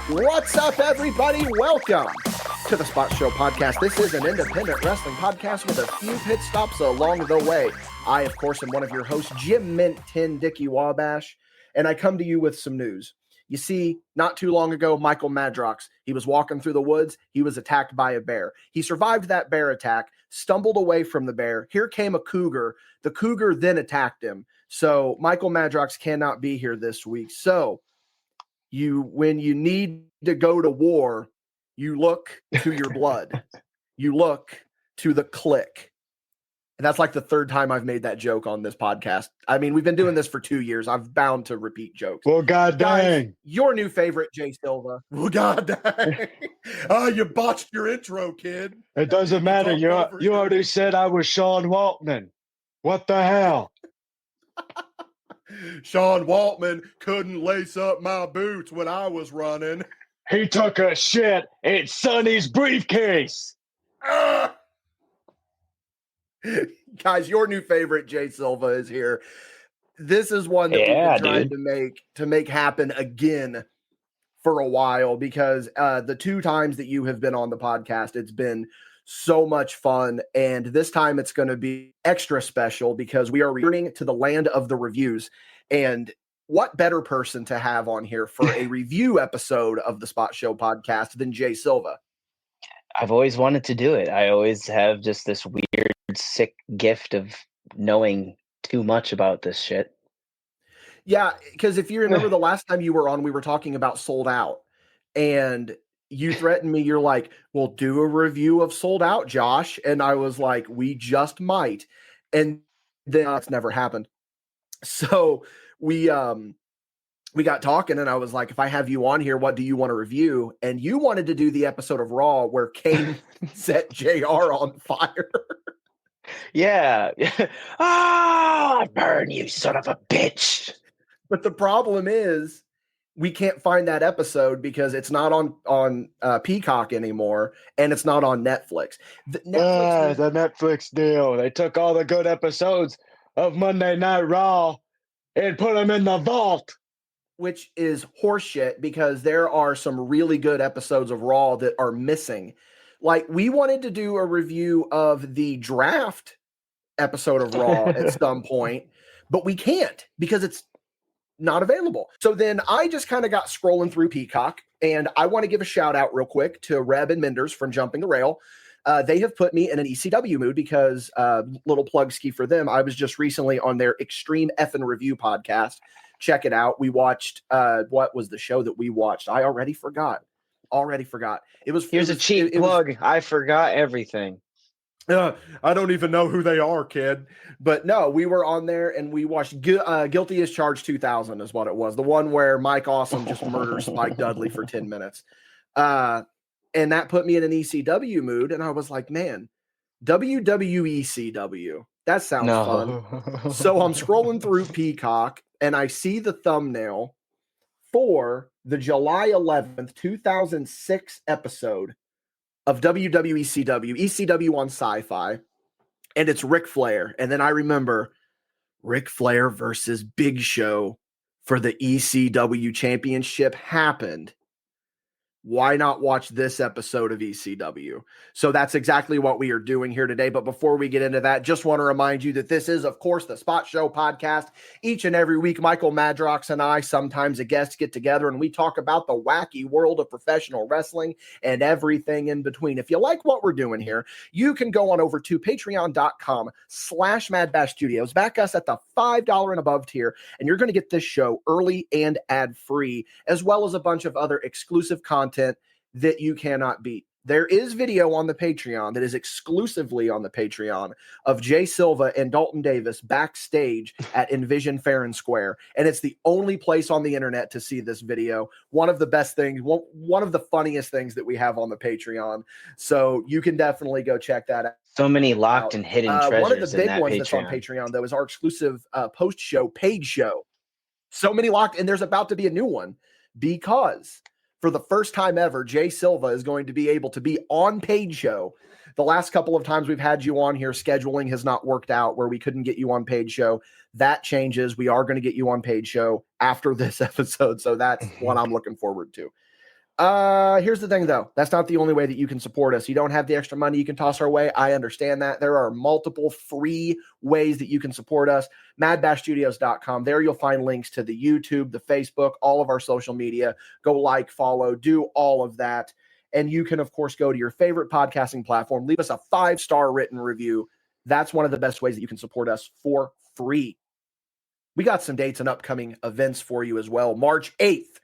What's up, everybody? Welcome to the Spot Show Podcast. This is an independent wrestling podcast with a few pit stops along the way. I, of course, am one of your hosts, Jim Mint 10 Dickie Wabash, and I come to you with some news. You see, not too long ago, Michael Madrox, he was walking through the woods. He was attacked by a bear. He survived that bear attack, stumbled away from the bear. Here came a cougar. The cougar then attacked him. So Michael Madrox cannot be here this week. So when you need to go to war, you look to your blood. You look to the click. And that's like the third time I've made that joke on this podcast. I mean, we've been doing this for 2 years. I'm bound to repeat jokes. Well, God dang. Guys, your new favorite, Jay Silva. Well, God dang. You botched your intro, kid. It doesn't matter. You already said I was Sean Waltman. What the hell? Sean Waltman couldn't lace up my boots when I was running. He took a shit in Sonny's briefcase. Guys, your new favorite, Jay Silva, is here. This is one that we've been trying to make happen again for a while because the two times that you have been on the podcast, it's been so much fun. And this time it's going to be extra special because we are returning to the land of the reviews. And what better person to have on here for a review episode of the Spot Show Podcast than Jay Silva? I've always wanted to do it. I always have just this weird, sick gift of knowing too much about this shit. Yeah, because if you remember the last time you were on, we were talking about Sold Out. And you threatened me. You're like, well, do a review of Sold Out, Josh. And I was like, we just might. And then that's never happened. So we got talking and I was like, if I have you on here, what do you want to review? And you wanted to do the episode of Raw where Kane set JR on fire. Yeah. Burn, you son of a bitch. But the problem is we can't find that episode because it's not on Peacock anymore and it's not on Netflix. The Netflix deal. They took all the good episodes of Monday Night Raw and put them in the vault. Which is horseshit because there are some really good episodes of Raw that are missing. Like, we wanted to do a review of the draft episode of Raw at some point, but we can't because it's not available. So then I just kind of got scrolling through Peacock, and I want to give a shout out real quick to Reb and Menders from Jumping the Rail. They have put me in an ECW mood because, little plug ski for them, I was just recently on their Extreme Effin' Review podcast. Check it out. We watched, what was the show that we watched? I already forgot. Here's a cheap plug. I forgot everything. I don't even know who they are, kid. But no, we were on there and we watched Guilty as Charged 2000 is what it was. The one where Mike Awesome just murders Spike Dudley for 10 minutes. And that put me in an ECW mood. And I was like, man, WWECW. That sounds fun. So I'm scrolling through Peacock and I see the thumbnail for the July 11th, 2006 episode of WWECW, ECW on SyFy, and it's Ric Flair. And then I remember Ric Flair versus Big Show for the ECW Championship happened. Why not watch this episode of ECW? So that's exactly what we are doing here today. But before we get into that, just want to remind you that this is, of course, the Spot Show Podcast. Each and every week, Michael Madrox and I, sometimes a guest, get together and we talk about the wacky world of professional wrestling and everything in between. If you like what we're doing here, you can go on over to patreon.com/MadBash Studios. Back us at the $5 and above tier, and you're going to get this show early and ad-free, as well as a bunch of other exclusive content that you cannot beat. There is video on the Patreon that is exclusively on the Patreon of Jay Silva and Dalton Davis backstage at Envision Fair and Square. And it's the only place on the internet to see this video. One of the best things, one of the funniest things that we have on the Patreon. So you can definitely go check that out. So many locked and hidden treasures. One of the big ones Patreon. That's on Patreon, though, is our exclusive post-show paid show. So many locked, and there's about to be a new one because for the first time ever, Jay Silva is going to be able to be on paid show. The last couple of times we've had you on here, scheduling has not worked out where we couldn't get you on paid show. That changes. We are going to get you on paid show after this episode. So that's what I'm looking forward to. Here's the thing, though. That's not the only way that you can support us. You don't have the extra money you can toss our way. I understand that. There are multiple free ways that you can support us. MadBashStudios.com. There you'll find links to the YouTube, the Facebook, all of our social media. Go like, follow, do all of that. And you can, of course, go to your favorite podcasting platform. Leave us a 5-star written review. That's one of the best ways that you can support us for free. We got some dates and upcoming events for you as well. March 8th.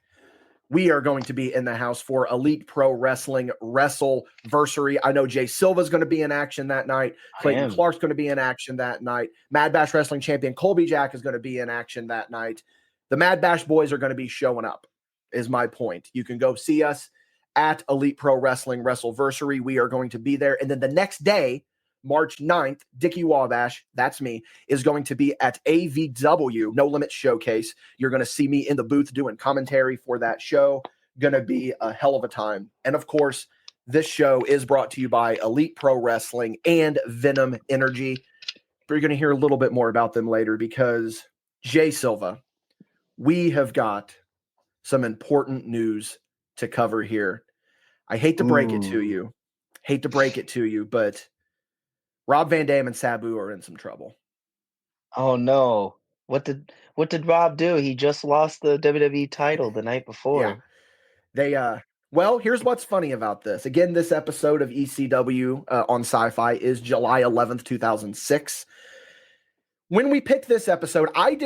We are going to be in the house for Elite Pro Wrestling Wrestleversary. I know Jay Silva is going to be in action that night. Clayton Clark's going to be in action that night. MadBash Wrestling champion Colby Jack is going to be in action that night. The MadBash boys are going to be showing up, is my point. You can go see us at Elite Pro Wrestling Wrestleversary. We are going to be there. And then the next day, March 9th, Dickie Wabash, that's me, is going to be at AVW, No Limit Showcase. You're going to see me in the booth doing commentary for that show. Going to be a hell of a time. And of course, this show is brought to you by Elite Pro Wrestling and Venom Energy. We're going to hear a little bit more about them later because Jay Silva, we have got some important news to cover here. I hate to break it to you, but Rob Van Dam and Sabu are in some trouble. Oh no. What did Rob do? He just lost the WWE title the night before. Yeah. Well, here's what's funny about this. Again, this episode of ECW on SyFy is July 11th, 2006. When we picked this episode, I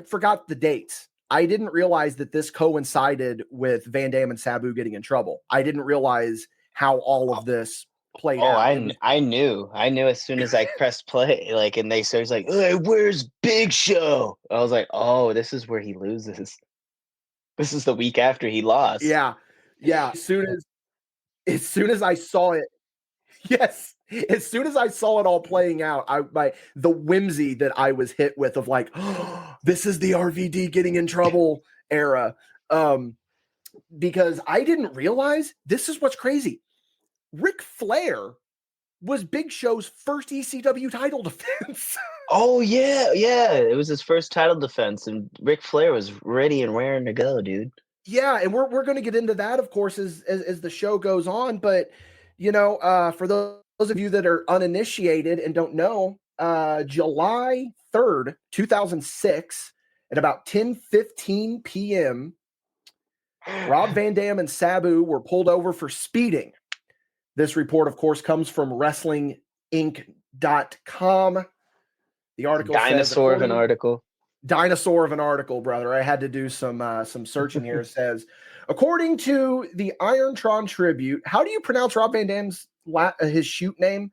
forgot the dates. I didn't realize that this coincided with Van Dam and Sabu getting in trouble. I didn't realize how all of this played out. I knew as soon as I pressed play, and they started like, hey, where's Big Show? I was like, oh, this is where he loses. This is the week after he lost. Yeah. As soon as I saw it, yes. As soon as I saw it all playing out, the whimsy that I was hit with of like, oh, this is the RVD getting in trouble era. Because I didn't realize, this is what's crazy. Ric Flair was Big Show's first ECW title defense. Oh, yeah. It was his first title defense, and Ric Flair was ready and raring to go, dude. Yeah, and we're going to get into that, of course, as the show goes on. But, for those of you that are uninitiated and don't know, July 3rd, 2006, at about 10:15 p.m., Rob Van Dam and Sabu were pulled over for speeding. This report, of course, comes from WrestlingInc.com. The article Dinosaur of an article, brother. I had to do some searching here. It says, according to the Irontron Tribute, how do you pronounce Rob Van Dam's his shoot name?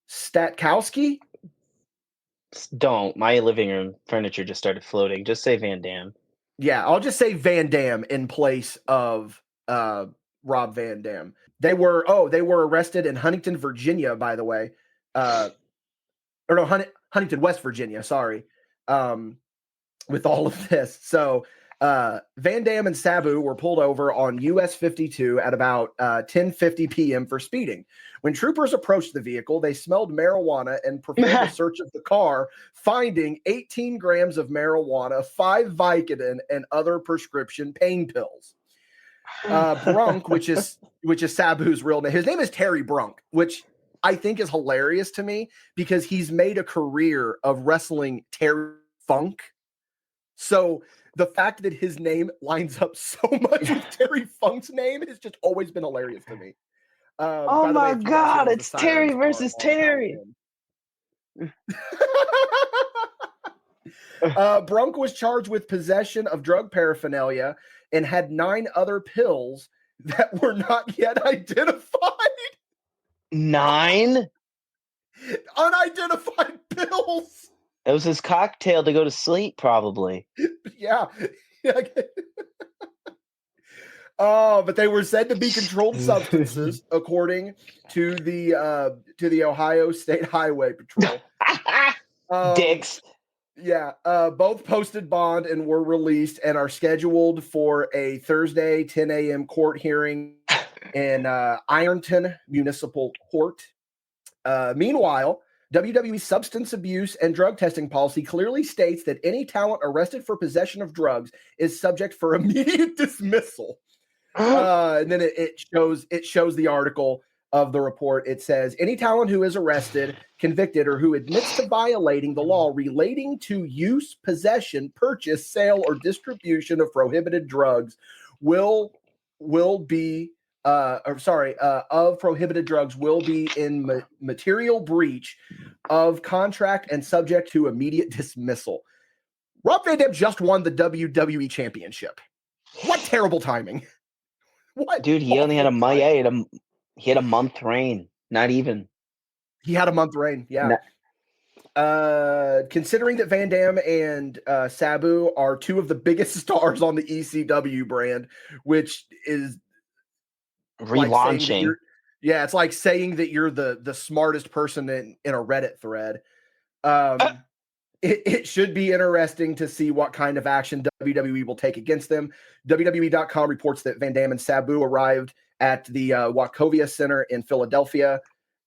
Statkowski? Don't. My living room furniture just started floating. Just say Van Dam. Yeah, I'll just say Van Dam in place of Rob Van Dam. They were arrested in Huntington, Virginia, by the way. Huntington, West Virginia, sorry. With all of this. So Van Dam and Sabu were pulled over on US 52 at about 10:50 p.m. for speeding. When troopers approached the vehicle, they smelled marijuana and performed a search of the car, finding 18 grams of marijuana, 5 Vicodin, and other prescription pain pills. Brunk, which is Sabu's real name. His name is Terry Brunk, which I think is hilarious to me because he's made a career of wrestling Terry Funk. So the fact that his name lines up so much with Terry Funk's name has just always been hilarious to me. Oh my God, it's Terry versus Terry. Brunk was charged with possession of drug paraphernalia and had 9 other pills that were not yet identified. 9? Unidentified pills. It was his cocktail to go to sleep, probably. Yeah. But they were said to be controlled substances, according to the Ohio State Highway Patrol. Dicks. Yeah. Both posted bond and were released and are scheduled for a Thursday 10 a.m. court hearing in Ironton Municipal Court. Meanwhile, WWE substance abuse and drug testing policy clearly states that any talent arrested for possession of drugs is subject for immediate dismissal. And then it shows the article of the report. It says any talent who is arrested, convicted, or who admits to violating the law relating to use, possession, purchase, sale, or distribution of prohibited drugs will be of prohibited drugs will be in material breach of contract and subject to immediate dismissal. Rob Van Dam just won the WWE Championship. What terrible timing! What, dude? He only had he had a month reign. Not even. He had a month reign. Yeah. Considering that Van Dam and Sabu are two of the biggest stars on the ECW brand, which is relaunching. Like it's like saying that you're the smartest person in a Reddit thread. It should be interesting to see what kind of action WWE will take against them. WWE.com reports that Van Dam and Sabu arrived at the Wachovia Center in Philadelphia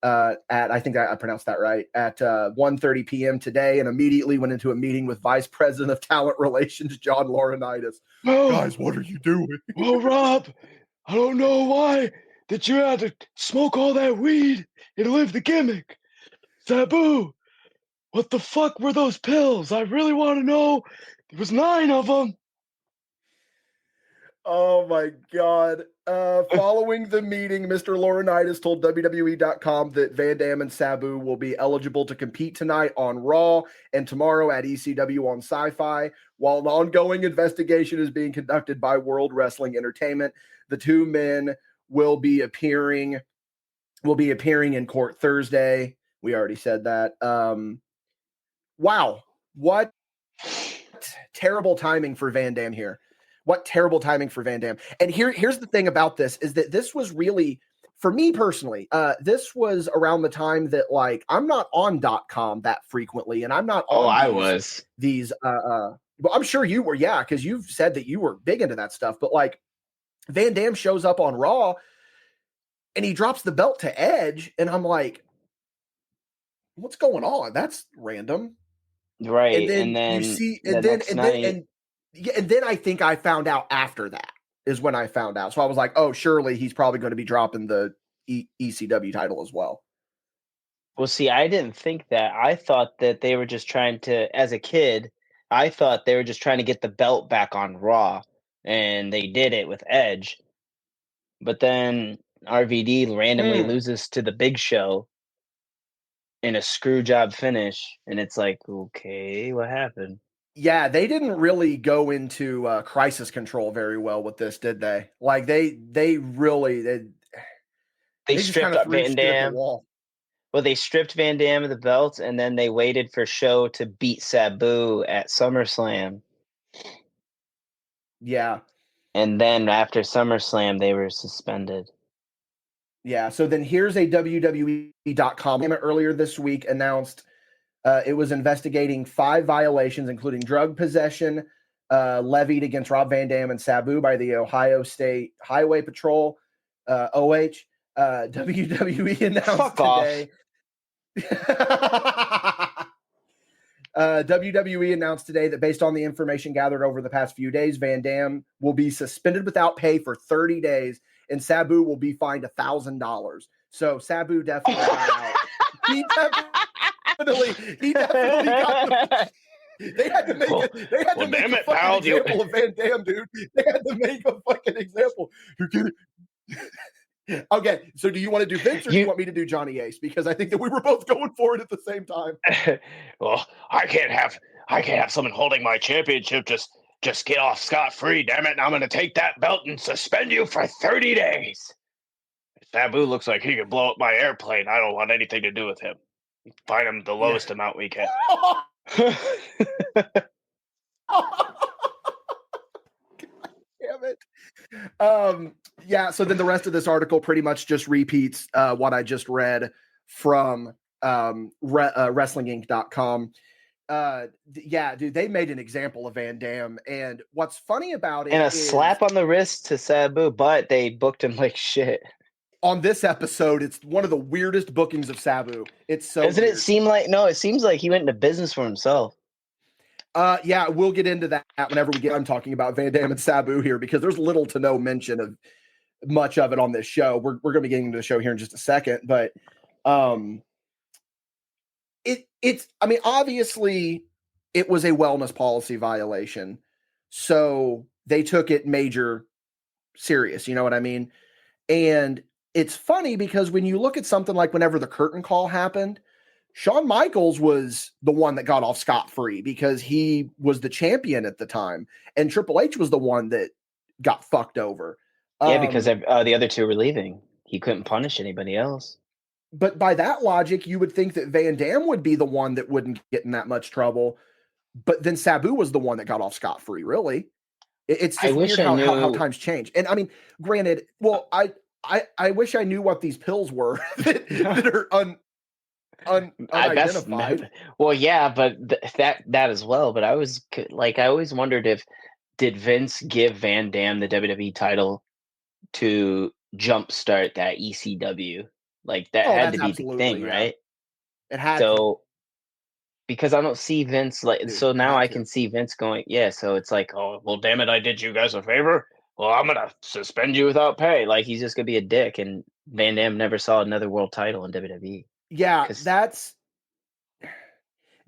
at, I think I pronounced that right, at 1:30 p.m. today, and immediately went into a meeting with Vice President of Talent Relations, John Laurinaitis. Oh, guys, what are you doing? Well, Rob, I don't know why that you had to smoke all that weed and live the gimmick. Sabu, what the fuck were those pills? I really want to know. There was 9 of them. Oh my God. Following the meeting, Mr. Laurinaitis told WWE.com that Van Dam and Sabu will be eligible to compete tonight on Raw and tomorrow at ECW on SyFy. While an ongoing investigation is being conducted by World Wrestling Entertainment, the two men will be appearing in court Thursday. We already said that. Wow. What terrible timing for Van Dam here. What terrible timing for Van Dam. And here's the thing about this is that this was really, for me personally, this was around the time that, like, I'm not on .com that frequently, and I'm not on these well, I'm sure you were, yeah, because you've said that you were big into that stuff. But like Van Dam shows up on Raw and he drops the belt to Edge, and I'm like, what's going on? That's random. Right. And then you see, and then I think I found out after that is when I found out. So I was like, oh, surely he's probably going to be dropping the ECW title as well. Well, see, I didn't think that. I thought that they were just trying to, as a kid, I thought they were just trying to get the belt back on Raw, and they did it with Edge. But then RVD randomly loses to the Big Show in a screw job finish, and it's like, okay, what happened? Yeah, they didn't really go into crisis control very well with this, did they? Like they stripped up Van Dam. Well, they stripped Van Dam of the belt, and then they waited for Show to beat Sabu at SummerSlam. Yeah. And then after SummerSlam, they were suspended. Yeah, so then here's a WWE.com earlier this week announced it was investigating 5 violations, including drug possession levied against Rob Van Dam and Sabu by the Ohio State Highway Patrol, OH. WWE announced today. WWE announced today that based on the information gathered over the past few days, Van Dam will be suspended without pay for 30 days, and Sabu will be fined $1,000. So Sabu definitely got out. He definitely got they had to make a fucking example of Van Dam, dude. They had to make a fucking example. You get it? Okay, so do you want to do Vince or do you want me to do Johnny Ace? Because I think that we were both going for it at the same time. Well, I can't have someone holding my championship just get off scot-free, damn it, and I'm going to take that belt and suspend you for 30 days. Sabu looks like he could blow up my airplane. I don't want anything to do with him. Find him the lowest amount we can. Damn it. Yeah, so then the rest of this article pretty much just repeats what I just read from WrestlingInc.com. Yeah, dude, they made an example of Van Dam, and what's funny about it and a slap on the wrist to Sabu, but they booked him like shit. On this episode, it's one of the weirdest bookings of Sabu. It's so Doesn't weird. it seem like, no, it seems like he went into business for himself. Yeah, we'll get into that whenever we get. I'm talking about Van Dam and Sabu here because there's little to no mention of much of it on this show. We're going to be getting into the show here in just a second, but it's. I mean, obviously, it was a wellness policy violation, so they took it major serious. You know what I mean? And it's funny because when you look at something like whenever the curtain call happened, Shawn Michaels was the one that got off scot-free because he was the champion at the time. And Triple H was the one that got fucked over. Yeah, because the other two were leaving. He couldn't punish anybody else. But by that logic, you would think that Van Dam would be the one that wouldn't get in that much trouble. But then Sabu was the one that got off scot-free, really. It's just weird how times change. And I mean, granted, well, I wish I knew what these pills were that are unidentified. Well, yeah, but that as well. But I always wondered did Vince give Van Dam the WWE title to jumpstart that ECW? Like that had to be the thing, right? It had to. Because I don't see Vince so now I can see Vince going, yeah. So it's like, oh well, damn it, I did you guys a favor. Well, I'm gonna suspend you without pay. Like he's just gonna be a dick. And Van Dam never saw another world title in WWE. Yeah,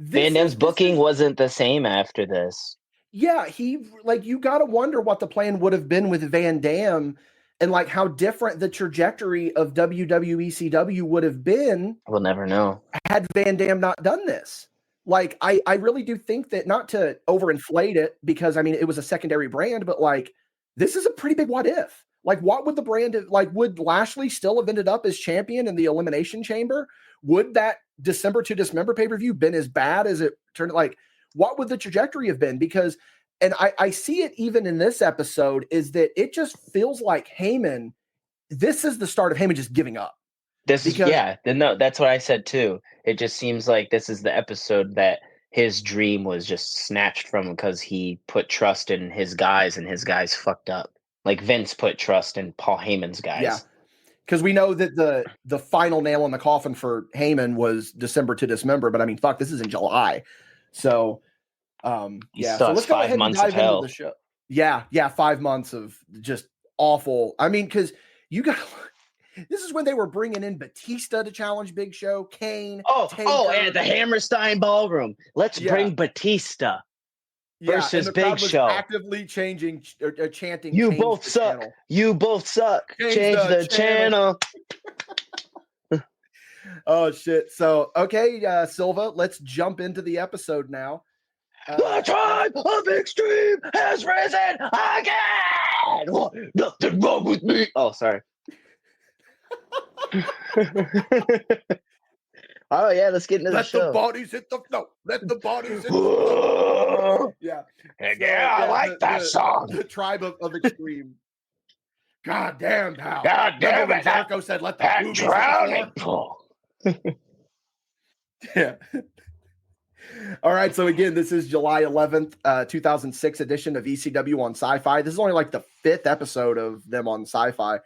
Van Dam's booking wasn't the same after this. Yeah, you got to wonder what the plan would have been with Van Dam and like how different the trajectory of WWECW would have been. We'll never know. Had Van Dam not done this. Like, I really do think that, not to overinflate it, because I mean, it was a secondary brand, but like, this is a pretty big what if. Like, what would the brand have, like, would Lashley still have ended up as champion in the Elimination Chamber? Would that December to Dismember pay-per-view been as bad as it turned? Like, what would the trajectory have been? Because, and I see it even in this episode, is that it just feels like Heyman, this is the start of Heyman just giving up. That's what I said too. It just seems like this is the episode that his dream was just snatched from him because he put trust in his guys and his guys fucked up. Like Vince put trust in Paul Heyman's guys. Yeah. Because we know that the final nail in the coffin for Heyman was December to Dismember, but I mean, fuck, this is in July. So, so let's go ahead and dive into the show. Yeah, 5 months of just awful. I mean, because this is when they were bringing in Batista to challenge Big Show, Kane. And the Hammerstein Ballroom. Let's bring Batista versus Big Show. Actively changing or chanting. You both suck. Channel. You both suck. Change the channel. Oh shit! So okay, Silva. Let's jump into the episode now. The tribe of extreme has risen again. Nothing wrong with me. Oh, sorry. Oh yeah, let's get into the show. Let the bodies hit the floor. Let the bodies hit the floor. Yeah. I like that song. The tribe of extreme. God damn, pal. God damn it. Jericho said, let the that drowning pool. Yeah. All right. So again, this is July 11th, 2006 edition of ECW on SyFy. This is only like the 5th episode of them on SyFy.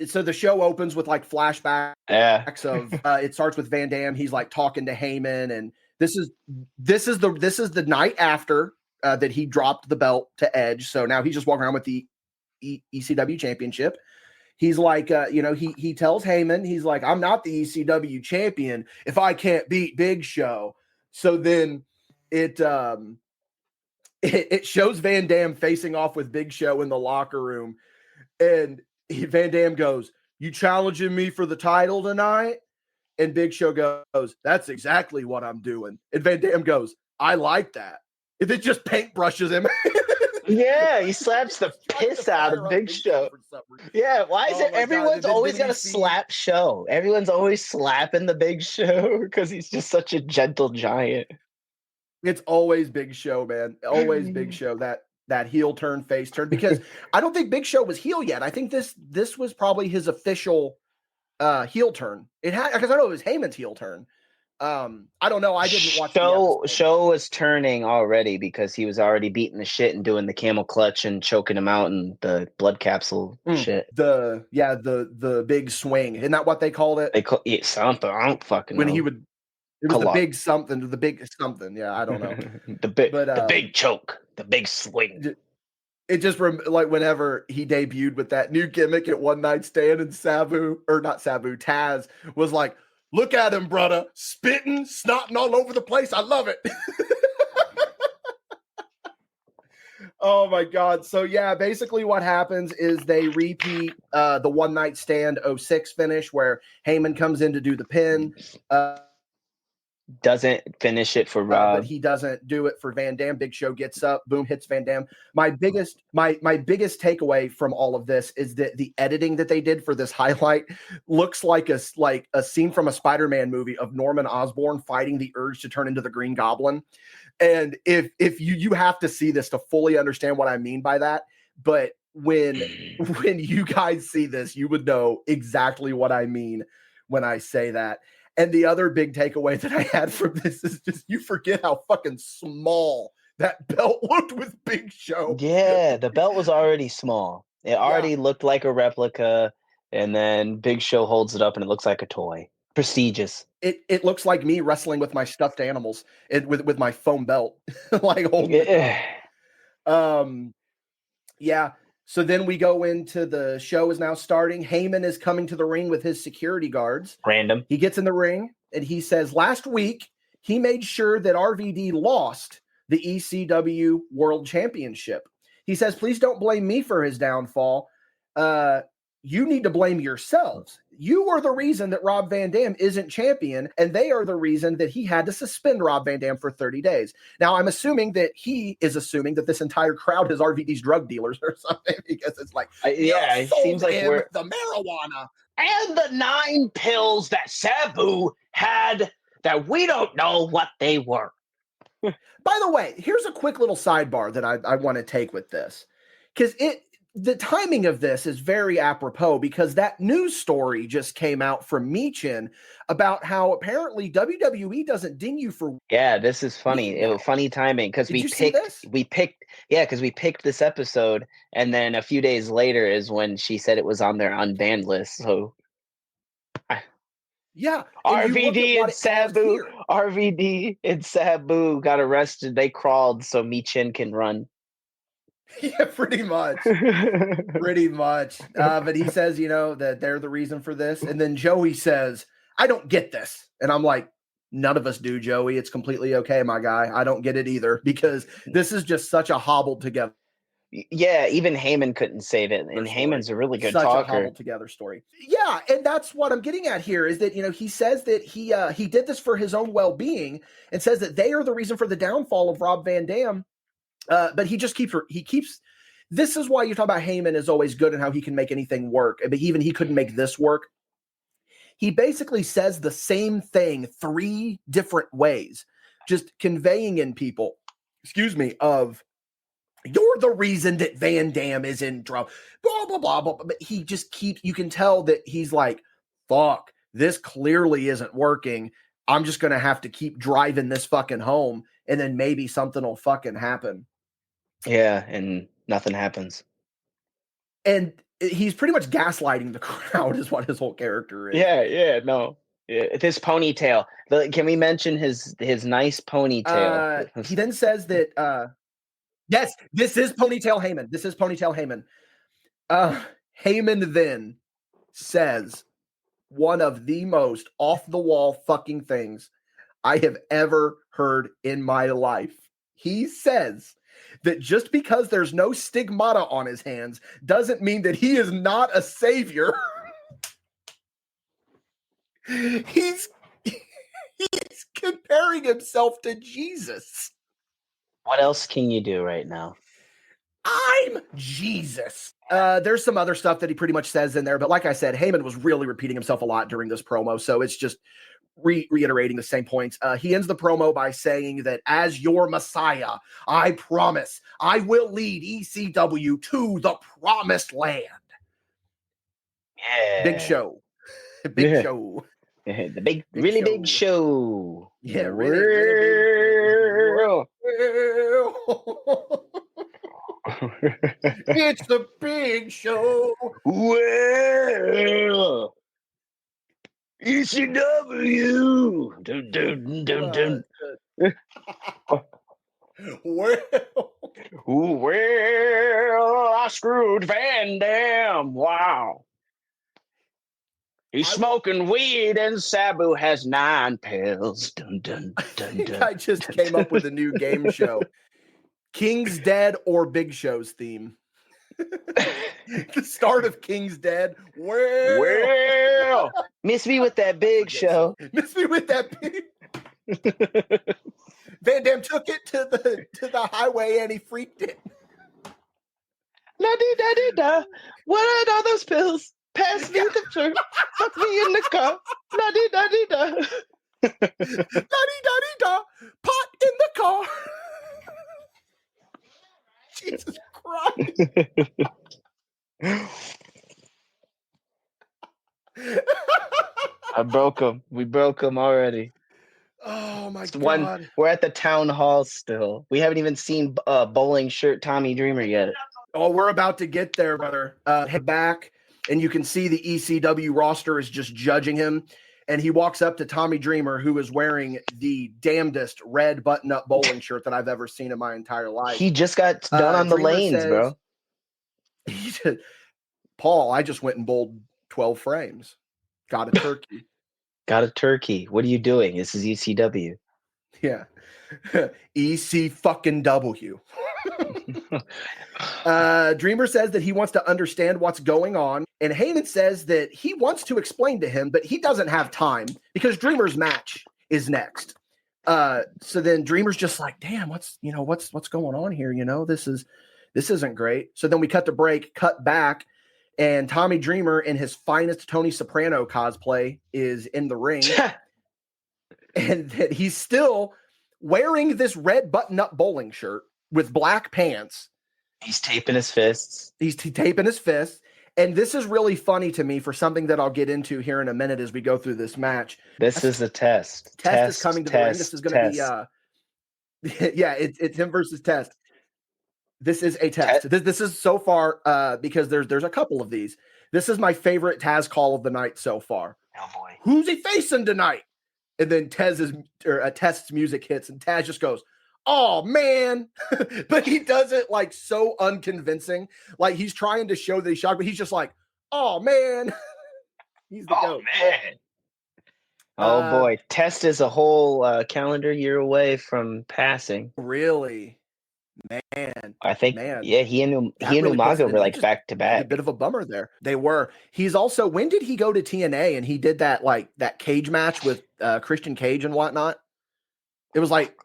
So the show opens with like flashbacks of it starts with Van Dam. He's like talking to Heyman, and this is the night after that he dropped the belt to Edge. So now he's just walking around with the ECW championship. He's like, he tells Heyman, he's like, I'm not the ECW champion if I can't beat Big Show. So then it shows Van Dam facing off with Big Show in the locker room, and Van Dam goes, "You challenging me for the title tonight?" And Big Show goes, "That's exactly what I'm doing." And Van Dam goes, "I like that." And it just paintbrushes him. Yeah, he slaps the piss out of Big Show. Yeah, why is it everyone's always got to slap Show? Everyone's always slapping the Big Show because he's just such a gentle giant. It's always Big Show, man. Always Big Show. That heel turn, face turn, because I don't think Big Show was heel yet. I think this was probably his official heel turn. It had, because I know it was Heyman's heel turn. I don't know. I didn't watch. Show was turning already because he was already beating the shit and doing the camel clutch and choking him out and the blood capsule shit. The big swing. Isn't that what they called it? They call it something. I don't fucking know. When he would. It was the big something. Yeah, I don't know. the big choke, the big swing. It just like whenever he debuted with that new gimmick at One Night Stand, and Taz was like, "Look at him, brother, spitting, snotting all over the place. I love it." Oh my God. So yeah, basically what happens is they repeat the One Night Stand 06 finish where Heyman comes in to do the pin. Doesn't finish it for Rob. But he doesn't do it for Van Dam. Big Show gets up, boom, hits Van Dam. My biggest takeaway from all of this is that the editing that they did for this highlight looks like a scene from a Spider-Man movie of Norman Osborn fighting the urge to turn into the Green Goblin. And if you have to see this to fully understand what I mean by that, but when you guys see this, you would know exactly what I mean when I say that. And the other big takeaway that I had from this is just you forget how fucking small that belt looked with Big Show. Yeah, the belt was already small. It already looked like a replica, and then Big Show holds it up and it looks like a toy. Prestigious. It looks like me wrestling with my stuffed animals with my foam belt. Like holding it up. Yeah. So then we go into the show is now starting. Heyman is coming to the ring with his security guards. Random. He gets in the ring and he says, last week, he made sure that RVD lost the ECW World Championship. He says, please don't blame me for his downfall. You need to blame yourselves. You are the reason that Rob Van Dam isn't champion, and they are the reason that he had to suspend Rob Van Dam for 30 days. Now, I'm assuming that he is assuming that this entire crowd is RVD's drug dealers or something, because it's like, it seems like we're the marijuana and the 9 pills that Sabu had that we don't know what they were. By the way, here's a quick little sidebar that I want to take with this, because the timing of this is very apropos, because that news story just came out from Meechin about how apparently WWE doesn't ding you for. Yeah, this is funny. It was funny timing because we picked this episode, and then a few days later is when she said it was on their unbanned list. So yeah, RVD and Sabu got arrested. They crawled so Meechin can run. Yeah, pretty much. But he says, that they're the reason for this. And then Joey says, I don't get this. And I'm like, none of us do, Joey. It's completely okay, my guy. I don't get it either, because this is just such a hobbled together. Yeah, even Heyman couldn't save it. And Heyman's a really good talker. Such a hobbled together story. Yeah, and that's what I'm getting at here is that, he says that he did this for his own well-being, and says that they are the reason for the downfall of Rob Van Dam. But he keeps. This is why you talk about Heyman is always good and how he can make anything work. But even he couldn't make this work. He basically says the same thing 3 different ways, just conveying in people, of you're the reason that Van Dam is in trouble, blah, blah, blah, blah. But he just you can tell that he's like, fuck, this clearly isn't working. I'm just going to have to keep driving this fucking home, and then maybe something will fucking happen. Yeah, and nothing happens. And he's pretty much gaslighting the crowd is what his whole character is. Yeah, no. Yeah, this ponytail. Can we mention his nice ponytail? He then says that, yes, this is Ponytail Heyman. Heyman then says one of the most off-the-wall fucking things I have ever heard in my life. He says that just because there's no stigmata on his hands doesn't mean that he is not a savior. He's comparing himself to Jesus. What else can you do right now? I'm Jesus. There's some other stuff that he pretty much says in there, but like I said, Heyman was really repeating himself a lot during this promo, so it's just reiterating the same points. He ends the promo by saying that as your Messiah, I promise I will lead ECW to the promised land. Yeah. Big Show. Show. The big show. Yeah, really It's the big show. Well, ECW. Dun, dun, dun, dun. Well, I screwed Van Dam. Wow. He's smoking weed and Sabu has 9 pills. Dun, dun, dun, dun. I just came up with a new game show. King's Dead or Big Show's theme. The start of King's Dead. Well, miss me with that Big Show. Miss me with that big. Van Dam took it to the highway and he freaked it. La-dee-da-dee-da. What are all those pills? Pass me the shirt. Fuck me in the car. La-dee-da-dee-da. Da-dee-da-dee-da. Pot in the car. Jesus Christ. I broke him. We broke him already. Oh my God. We're at the town hall still. We haven't even seen bowling shirt Tommy Dreamer yet. Oh, we're about to get there, brother. Head back, and you can see the ECW roster is just judging him. And he walks up to Tommy Dreamer, who is wearing the damnedest red button-up bowling shirt that I've ever seen in my entire life. He just got done on the Dreamer lanes, says, bro. He said, Paul, I just went and bowled 12 frames. Got a turkey. Got a turkey. What are you doing? This is ECW. Yeah. EC fucking W. Dreamer says that he wants to understand what's going on. And Heyman says that he wants to explain to him, but he doesn't have time because Dreamer's match is next. So then Dreamer's just like, damn, what's going on here? This isn't great. So then we cut the break, cut back, and Tommy Dreamer in his finest Tony Soprano cosplay is in the ring. And that he's still wearing this red button-up bowling shirt with black pants. He's taping his fists. He's taping his fists. And this is really funny to me for something that I'll get into here in a minute as we go through this match. This is a test. Test is coming to the ring. This is going to be, yeah, it's him versus Test. This is a test. This is so far, because there's a couple of these. This is my favorite Taz call of the night so far. Oh boy. Who's he facing tonight? And then Test's music hits and Taz just goes, oh man. But he does it like so unconvincing. Like he's trying to show that he's shocked, but he's just like, oh man. He's the goat. Man. Oh boy. Test is a whole calendar year away from passing. Really? Man. I think, yeah, he and Umaga were like back to back. A bit of a bummer there. They were. He's also, when did he go to TNA and he did that cage match with Christian Cage and whatnot? It was like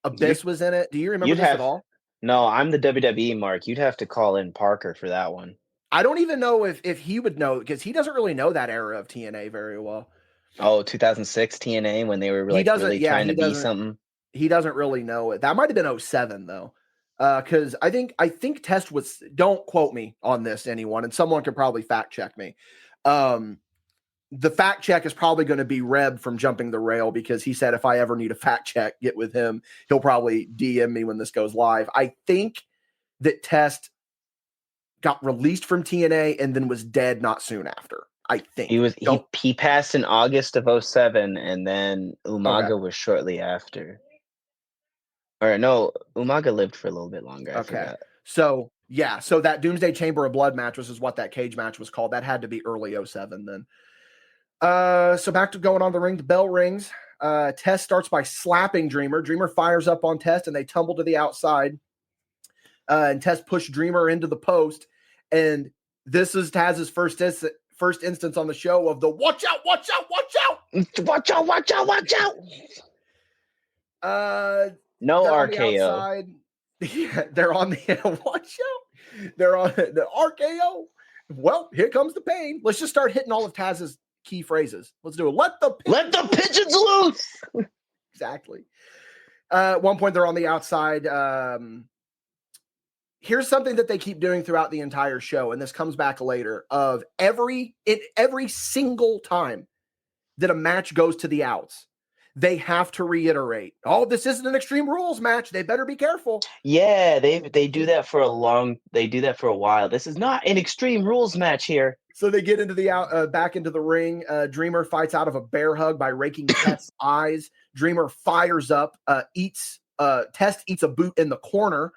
Abyss was in it. Do you remember this at all? No, I'm the WWE Mark. You'd have to call in Parker for that one. I don't even know if he would know because he doesn't really know that era of TNA very well. Oh, 2006 TNA when they were really trying to be something. He doesn't really know it. That might have been 07 though. Because I think Test was, don't quote me on this, anyone, and someone could probably fact check me. The fact check is probably going to be Reb from Jumping the Rail because he said if I ever need a fact check, get with him. He'll probably DM me when this goes live. I think that Test got released from TNA and then was dead not soon after. I think he passed in August of 07 and then Umaga was shortly after. Or no, Umaga lived for a little bit longer. I forgot. So yeah, so that Doomsday Chamber of Blood match is what that cage match was called. That had to be early 07 then. So back to going on the ring, the bell rings. Test starts by slapping Dreamer. Dreamer fires up on Test and they tumble to the outside. And Test pushed Dreamer into the post. And this is Taz's first instance on the show of the watch out, watch out, watch out. Watch out, watch out, watch out. No RKO. Yeah, they're on the watch out. They're on the RKO. Well, here comes the pain. Let's just start hitting all of Taz's key phrases. Let's do it. Let the pigeons loose. Exactly. At one point, they're on the outside. Here's something that they keep doing throughout the entire show, and this comes back later. Of every single time that a match goes to the outs, they have to reiterate, oh, this isn't an Extreme Rules match. They better be careful. Yeah, they do that for a while. This is not an Extreme Rules match here. So they get into the back into the ring. Dreamer fights out of a bear hug by raking Test's eyes. Dreamer fires up, Test eats a boot in the corner.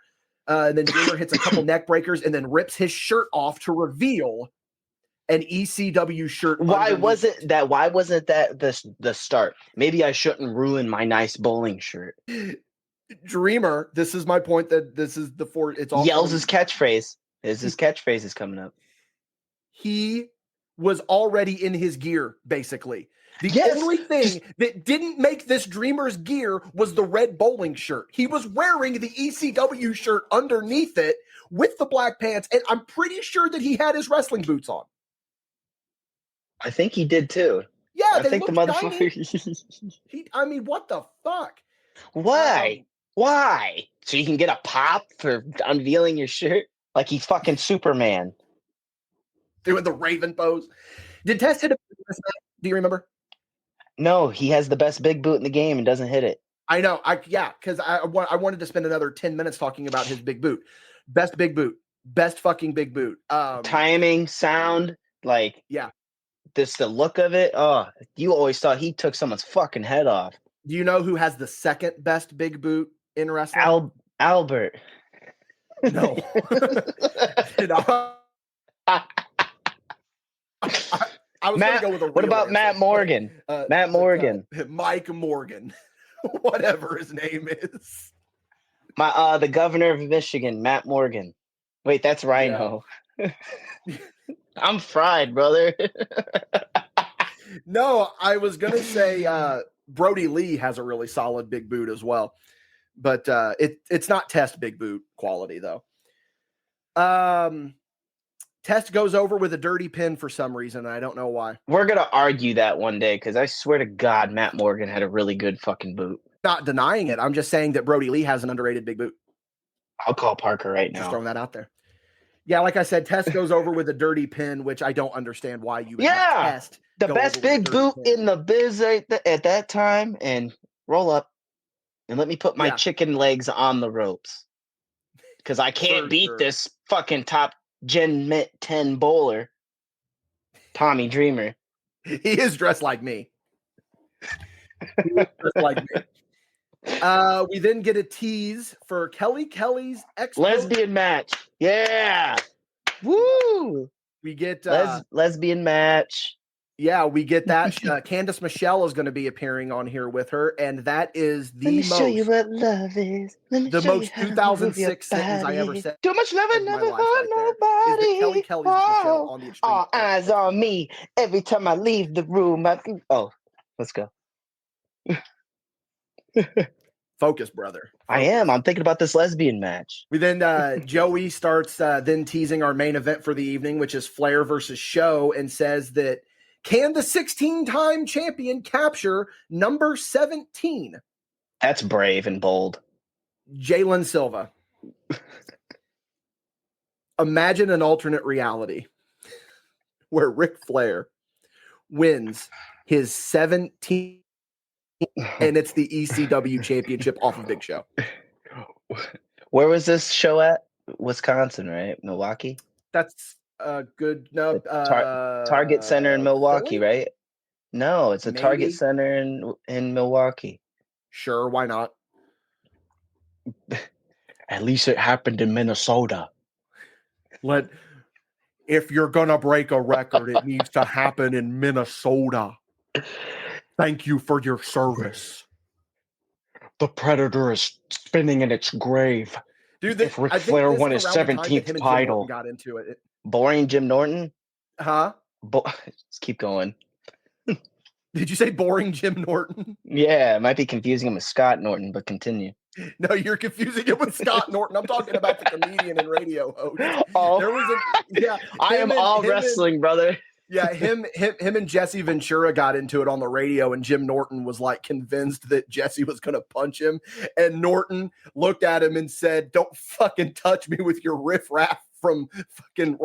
And then Dreamer hits a couple neck breakers and then rips his shirt off to reveal an ECW shirt. Why wasn't that the start? Maybe I shouldn't ruin my nice bowling shirt. Dreamer, this is my point, that this is it's all yells his catchphrase. His catchphrase is coming up. He was already in his gear, basically. The only thing that didn't make this Dreamer's gear was the red bowling shirt. He was wearing the ECW shirt underneath it with the black pants, and I'm pretty sure that he had his wrestling boots on. I think he did too. Yeah, I think the motherfucker. I mean, what the fuck? Why? Why? So you can get a pop for unveiling your shirt like he's fucking Superman. Doing the Raven pose. Did Test hit a boot? Do you remember? No, he has the best big boot in the game and doesn't hit it. I know. Because I wanted to spend another 10 minutes talking about his big boot. Best big boot. Best fucking big boot. Timing, sound, like this, the look of it. Oh, you always thought he took someone's fucking head off. Do you know who has the second best big boot in wrestling? Albert. No. I was going to go with a real What about answer. Matt Morgan? Matt Morgan. Mike Morgan. Whatever his name is. The governor of Michigan, Matt Morgan. Wait, that's Rhino. Yeah. I'm fried, brother. No, I was going to say Brody Lee has a really solid big boot as well. But it's not Test big boot quality, though. Test goes over with a dirty pin for some reason. I don't know why. We're going to argue that one day because I swear to God, Matt Morgan had a really good fucking boot. Not denying it. I'm just saying that Brody Lee has an underrated big boot. I'll call Parker right now. Just throwing that out there. Yeah, like I said, Test goes over with a dirty pin, which I don't understand why you would have Test. The best big boot in the biz at that time. And roll up and let me put my chicken legs on the ropes. Because I can't beat this fucking top Gen 10 bowler, Tommy Dreamer. He is dressed like me. He is dressed like me. We then get a tease for Kelly's lesbian match. Yeah. Woo. We get lesbian match. Yeah, we get that. Candice Michelle is going to be appearing on here with her, and that is the most. Show you what love is. The most 2006 sentence I ever said. Too much love and never hurt nobody. Kelly's Michelle on the Extreme. All eyes on me every time I leave the room. Let's go. Focus, brother. Focus. I am. I'm thinking about this lesbian match. We then Joey starts then teasing our main event for the evening, which is Flair versus Show, and says that can the 16-time champion capture number 17? That's brave and bold. Jalen Silva. Imagine an alternate reality where Ric Flair wins his 17th, and it's the ECW championship off of Big Show. Where was this show at? Wisconsin, right? Milwaukee? That's good. No, Target Center in Milwaukee, Philly? right? No, it's a Maybe. Target Center in Milwaukee. Sure, why not? At least it happened in Minnesota. If you're gonna break a record, it needs to happen in Minnesota. Thank you for your service. The Predator is spinning in its grave. Dude, if Ric Flair won his 17th title. Got into it. Boring Jim Norton? Huh? Let's keep going. Did you say boring Jim Norton? Yeah, it might be confusing him with Scott Norton, but continue. No, you're confusing it with Scott Norton. I'm talking about the comedian and radio host. Oh, there was I am all wrestling, brother. Yeah, him and Jesse Ventura got into it on the radio, and Jim Norton was like convinced that Jesse was going to punch him, and Norton looked at him and said, "Don't fucking touch me with your riffraff from fucking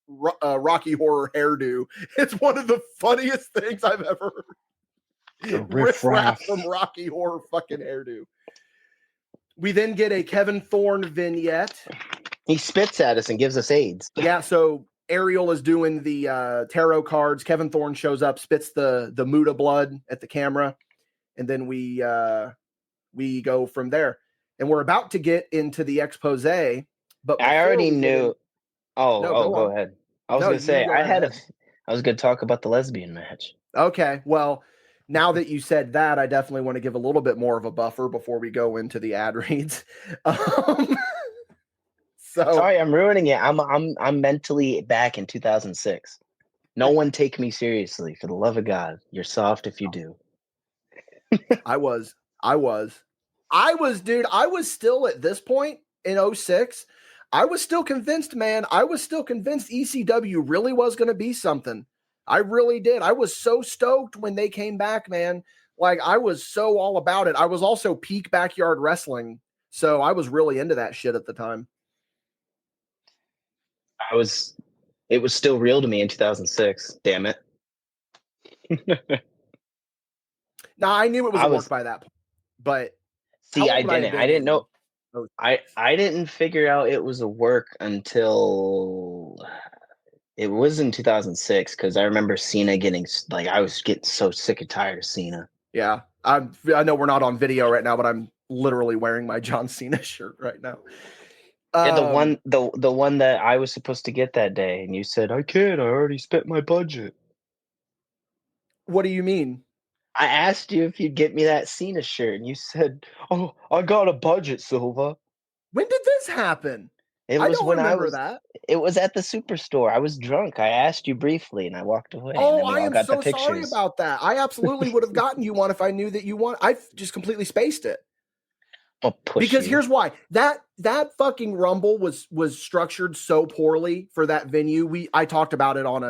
Rocky Horror hairdo." It's one of the funniest things I've ever heard. Riff Raff from Rocky Horror fucking hairdo. We then get a Kevin Thorne vignette. He spits at us and gives us AIDS. Yeah, so Ariel is doing the tarot cards. Kevin Thorne shows up, spits the Muda blood at the camera, and then we go from there. And we're about to get into the expose, but I already knew. Go ahead. I was gonna say I was gonna talk about the lesbian match. Okay, well, now that you said that, I definitely want to give a little bit more of a buffer before we go into the ad reads. So sorry, I'm ruining it. I'm mentally back in 2006. No one take me seriously. For the love of God, you're soft if you do. I was, dude. I was still at this point in 06. I was still convinced, man. I was still convinced ECW really was going to be something. I really did. I was so stoked when they came back, man. Like, I was so all about it. I was also peak backyard wrestling. So I was really into that shit at the time. It was still real to me in 2006. Damn it. Now, I knew it was work by that point, but see, I didn't know. I didn't figure out it was a work until it was in 2006, because I remember Cena getting, like, I was getting so sick and tired of Cena. Yeah, I know we're not on video right now, but I'm literally wearing my John Cena shirt right now. Yeah, the one that I was supposed to get that day, and you said, I can't, I already spent my budget. What do you mean? I asked you if you'd get me that Cena shirt, and you said, oh, I got a budget, Silva. When did this happen? It was at the Superstore. I was drunk. I asked you briefly, and I walked away. Oh, I am so sorry about that. I absolutely would have gotten you one if I knew that you want. I just completely spaced it. Because here's why. That fucking Rumble was structured so poorly for that venue. I talked about it on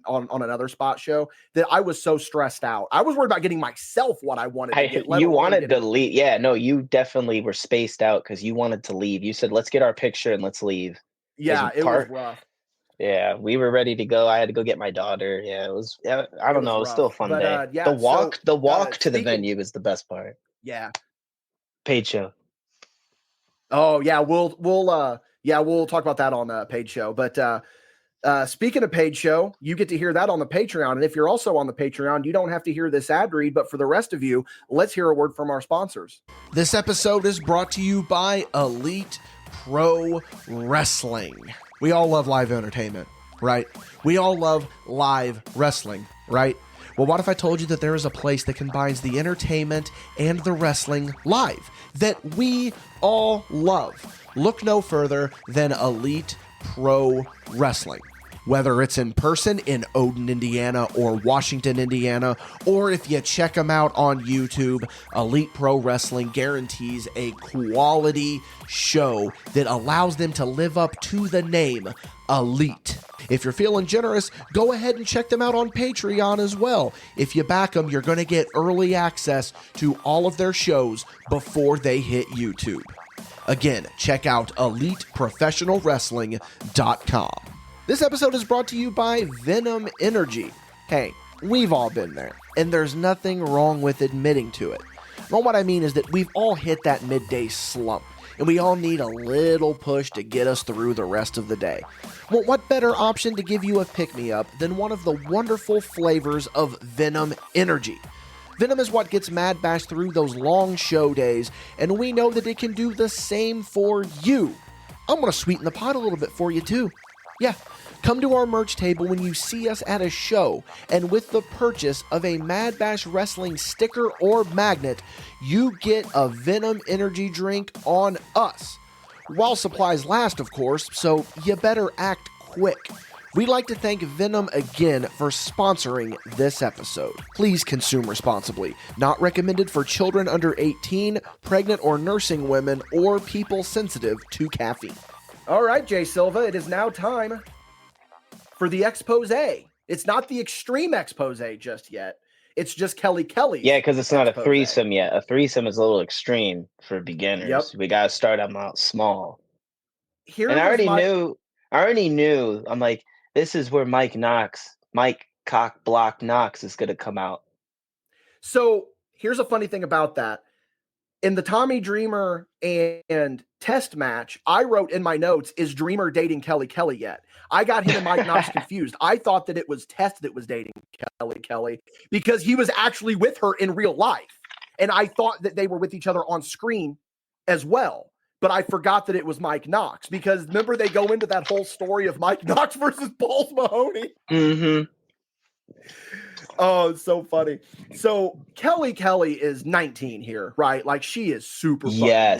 another spot show that I was so stressed out. I was worried about getting myself what I wanted to get. You wanted to leave. Yeah, no, you definitely were spaced out because you wanted to leave. You said, let's get our picture and let's leave. Yeah, it was rough. Yeah, we were ready to go. I had to go get my daughter. Yeah, it was. Yeah, I don't know. It was still a fun day. Yeah, the walk to the venue is the best part. Yeah. Paid show. Oh yeah, we'll talk about that on paid show. But speaking of paid show, you get to hear that on the Patreon. And if you're also on the Patreon, you don't have to hear this ad read. But for the rest of you, let's hear a word from our sponsors. This episode is brought to you by Elite Pro Wrestling. We all love live entertainment, right? We all love live wrestling, right? Well, what if I told you that there is a place that combines the entertainment and the wrestling live that we all love? Look no further than Elite Pro Wrestling. Whether it's in person in Odin, Indiana, or Washington, Indiana, or if you check them out on YouTube, Elite Pro Wrestling guarantees a quality show that allows them to live up to the name Elite. If you're feeling generous, go ahead and check them out on Patreon as well. If you back them, you're going to get early access to all of their shows before they hit YouTube. Again, check out EliteProfessionalWrestling.com. This episode is brought to you by Venom Energy. Hey, we've all been there, and there's nothing wrong with admitting to it. Well, what I mean is that we've all hit that midday slump, and we all need a little push to get us through the rest of the day. Well, what better option to give you a pick-me-up than one of the wonderful flavors of Venom Energy? Venom is what gets MadBash through those long show days, and we know that it can do the same for you. I'm going to sweeten the pot a little bit for you, too. Yeah, come to our merch table when you see us at a show, and with the purchase of a MadBash Wrestling sticker or magnet, you get a Venom Energy drink on us. While supplies last, of course, so you better act quick. We'd like to thank Venom again for sponsoring this episode. Please consume responsibly. Not recommended for children under 18, pregnant or nursing women, or people sensitive to caffeine. All right, Jay Silva, it is now time for the expose. It's not the extreme expose just yet. It's just Kelly. Yeah, because it's not a threesome yet. A threesome is a little extreme for beginners. Yep. We got to start them out small. I already knew. I'm like, this is where Mike Cock Block Knox is going to come out. So here's a funny thing about that. In the Tommy Dreamer and Test match, I wrote in my notes, is Dreamer dating Kelly Kelly yet? I got him and Mike Knox confused. I thought that it was Test that was dating Kelly Kelly because he was actually with her in real life. And I thought that they were with each other on screen as well. But I forgot that it was Mike Knox because remember they go into that whole story of Mike Knox versus Balls Mahoney? Mm-hmm. Oh, it's so funny. So Kelly Kelly is 19 here, right? Like she is super fucking young.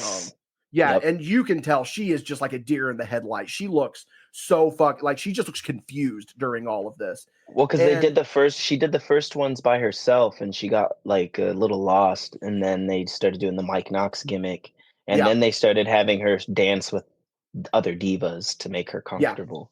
Yeah, yep. And you can tell she is just like a deer in the headlights. She looks so like she just looks confused during all of this. Well, because she did the first ones by herself and she got like a little lost. And then they started doing the Mike Knox gimmick. And then they started having her dance with other divas to make her comfortable.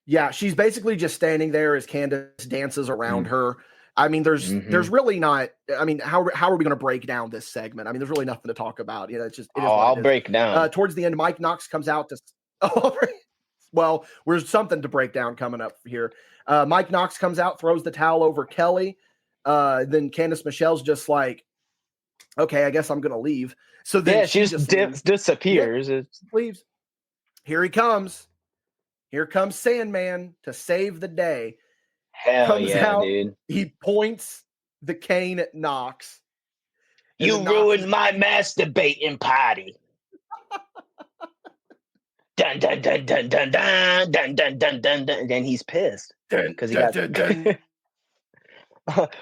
Yeah, she's basically just standing there as Candice dances around her. I mean, there's really not. I mean, how are we going to break down this segment? I mean, there's really nothing to talk about. You know, it's just. I'll break down. Towards the end, Mike Knox comes out to. Well, there's something to break down coming up here. Mike Knox comes out, throws the towel over Kelly. Then Candice Michelle's just like, okay, I guess I'm going to leave. So then she just disappears. Yeah, leaves. Here he comes. Here comes Sandman to save the day. Hell yeah, dude. He points the cane at Knox. You ruined my masturbating party. Dun dun dun dun dun dun dun dun dun dun dun. Then he's pissed because he got.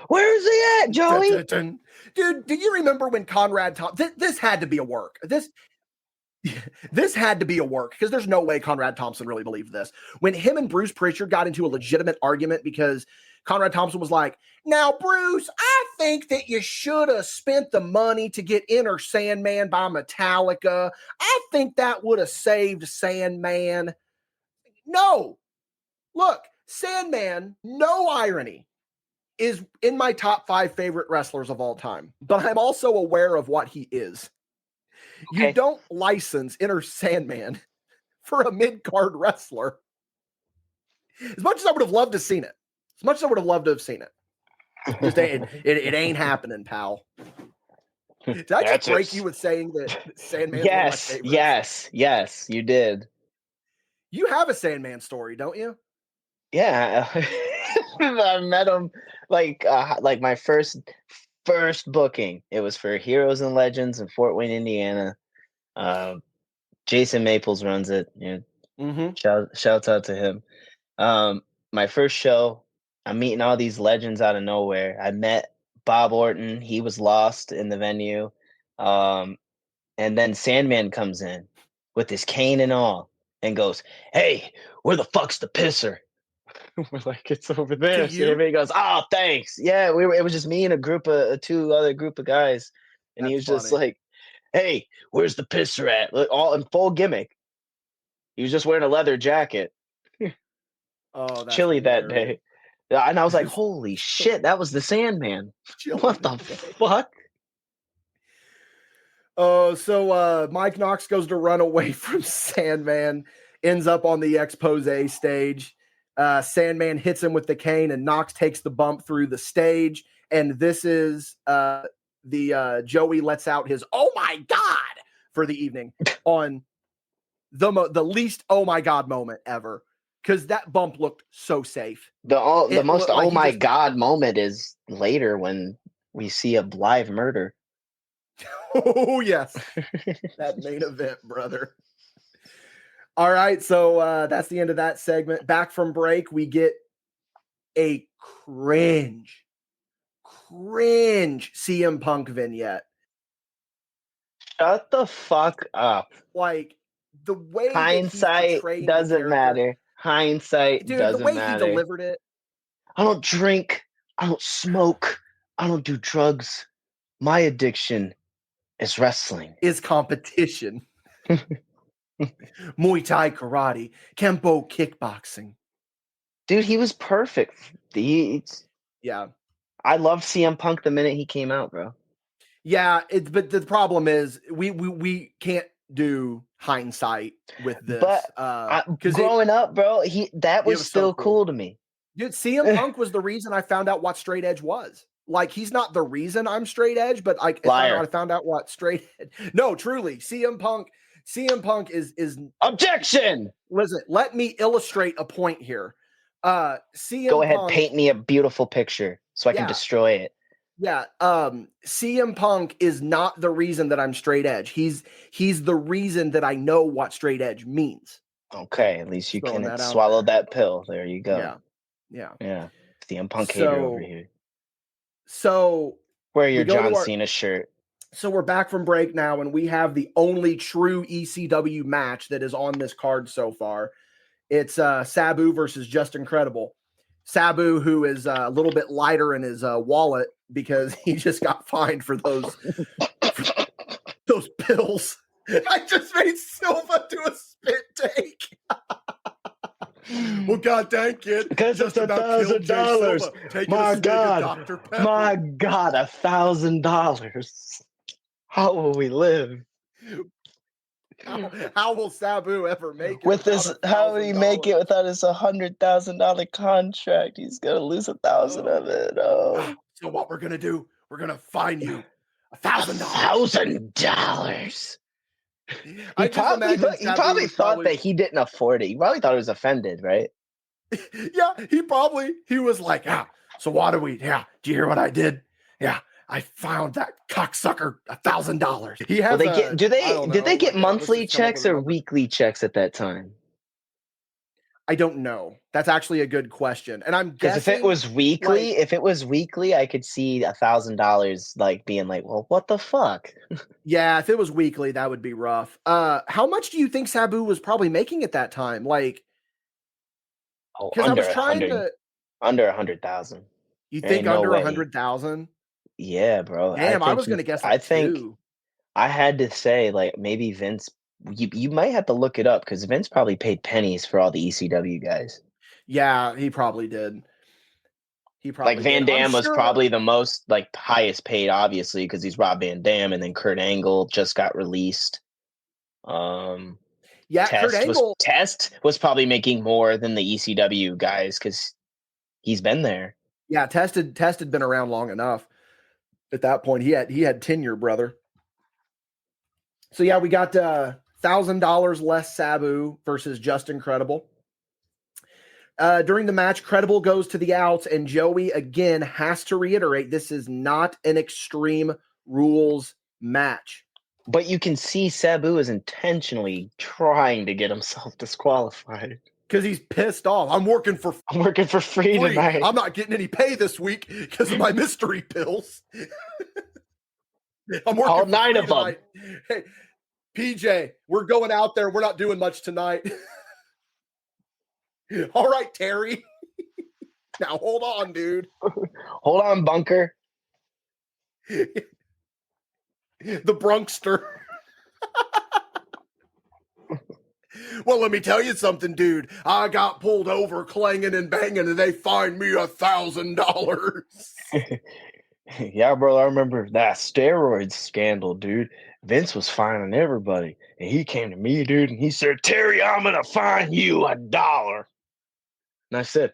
Where is he at, Joey? Dun, dun, dun. Dude, do you remember when Conrad Thompson? This had to be a work. This had to be a work because there's no way Conrad Thompson really believed this. When him and Bruce Pritchard got into a legitimate argument because Conrad Thompson was like, now, Bruce, I think that you should have spent the money to get Enter Sandman by Metallica. I think that would have saved Sandman. No. Look, Sandman, no irony, is in my top 5 favorite wrestlers of all time. But I'm also aware of what he is. Okay. You don't license Enter Sandman for a mid-card wrestler. As much as I would have loved to have seen it. It ain't happening, pal. Did I just break you with saying that Sandman's one of my favorites? Yes, you did. You have a Sandman story, don't you? Yeah. I met him like my first booking. It was for Heroes and Legends in Fort Wayne, Indiana. Jason Maples runs it. Shouts out to him. My first show, I'm meeting all these legends out of nowhere. I met Bob Orton. He was lost in the venue. And then Sandman comes in with his cane and all and goes, "Hey, where the fuck's the pisser?" We're like, "It's over there." So everybody goes, "Oh, thanks." Yeah, it was just me and a two other group of guys. And That's he was funny. Just like, "Hey, where's the pisser at?" All in full gimmick. He was just wearing a leather jacket. Oh, that's chilly that day. And I was like, holy shit, that was the Sandman. What the fuck? Oh, so Mike Knox goes to run away from Sandman, ends up on the expose stage. Sandman hits him with the cane, and Knox takes the bump through the stage. And this is the Joey lets out his "oh my god" for the evening on the least "oh my god" moment ever, because that bump looked so safe. The most "oh my god" moment is later when we see a live murder. Oh yes, that main event, brother. All right, so that's the end of that segment. Back from break, we get a cringe CM Punk vignette. Shut the fuck up. Like, the way hindsight doesn't matter. Hindsight doesn't matter. The way he delivered it. I don't drink. I don't smoke. I don't do drugs. My addiction is wrestling. Is competition. Muay Thai, karate, Kempo, kickboxing. Dude, he was perfect. Yeah. I loved CM Punk the minute he came out, bro. Yeah, but the problem is we can't do hindsight with this. But growing up, bro, that was still so cool to me. Dude, CM Punk was the reason I found out what straight edge was. Like, he's not the reason I'm straight edge, but like I found out what straight edge. No, truly, CM Punk is objection. Listen, let me illustrate a point here. CM Go ahead, Punk, paint me a beautiful picture so I can destroy it. Yeah, CM Punk is not the reason that I'm straight edge. He's the reason that I know what straight edge means. Okay, at least you can swallow that pill. There you go. Yeah. CM Punk hater over here. So wear your John Cena shirt. So we're back from break now, and we have the only true ECW match that is on this card so far. It's Sabu versus Just Incredible. Sabu, who is a little bit lighter in his wallet because he just got fined for those pills. I just made Silva do a spit take. Well, God dang it. Because it's $1,000. My God. My God, $1,000. How will we live? How will Sabu ever make it? With this, how will he make it without his $100,000 contract? He's gonna lose $1,000 of it. Oh. So what we're gonna do? We're gonna fine you $1,000. $1,000. He probably thought that he didn't afford it. He probably thought he was offended, right? Yeah, he was like, so what do we? Yeah, do you hear what I did? Yeah, I found that cocksucker $1,000. He has. Did they get monthly checks or weekly checks at that time? I don't know. That's actually a good question, and I'm guessing if it was weekly, I could see $1,000 like being like, well, what the fuck? Yeah, if it was weekly, that would be rough. How much do you think Sabu was probably making at that time? Like, because I was trying to under 100,000. You think under 100,000? Yeah, bro. Damn, I was gonna guess. I think I had to say like maybe Vince. You might have to look it up because Vince probably paid pennies for all the ECW guys. Yeah, he probably did. Like Van Dam was probably the most like highest paid, obviously, because he's Rob Van Dam, and then Kurt Angle just got released. Test was probably making more than the ECW guys because he's been there. Yeah, Test had been around long enough. At that point, he had tenure, brother. So yeah, we got $1,000 less Sabu versus Just Incredible. During the match, Credible goes to the outs, and Joey again has to reiterate this is not an Extreme Rules match. But you can see Sabu is intentionally trying to get himself disqualified. Because he's pissed off. I'm working for free tonight. I'm not getting any pay this week because of my mystery pills. I'm working all 9 of them. Hey, PJ, we're going out there. We're not doing much tonight. All right, Terry. Now hold on, dude. Hold on, Bunker. The Brunkster. Well, let me tell you something, dude. I got pulled over clanging and banging, and they fined me $1,000. Yeah, bro, I remember that steroids scandal, dude. Vince was fining everybody, and he came to me, dude, and he said, Terry, I'm going to fine you $1. And I said,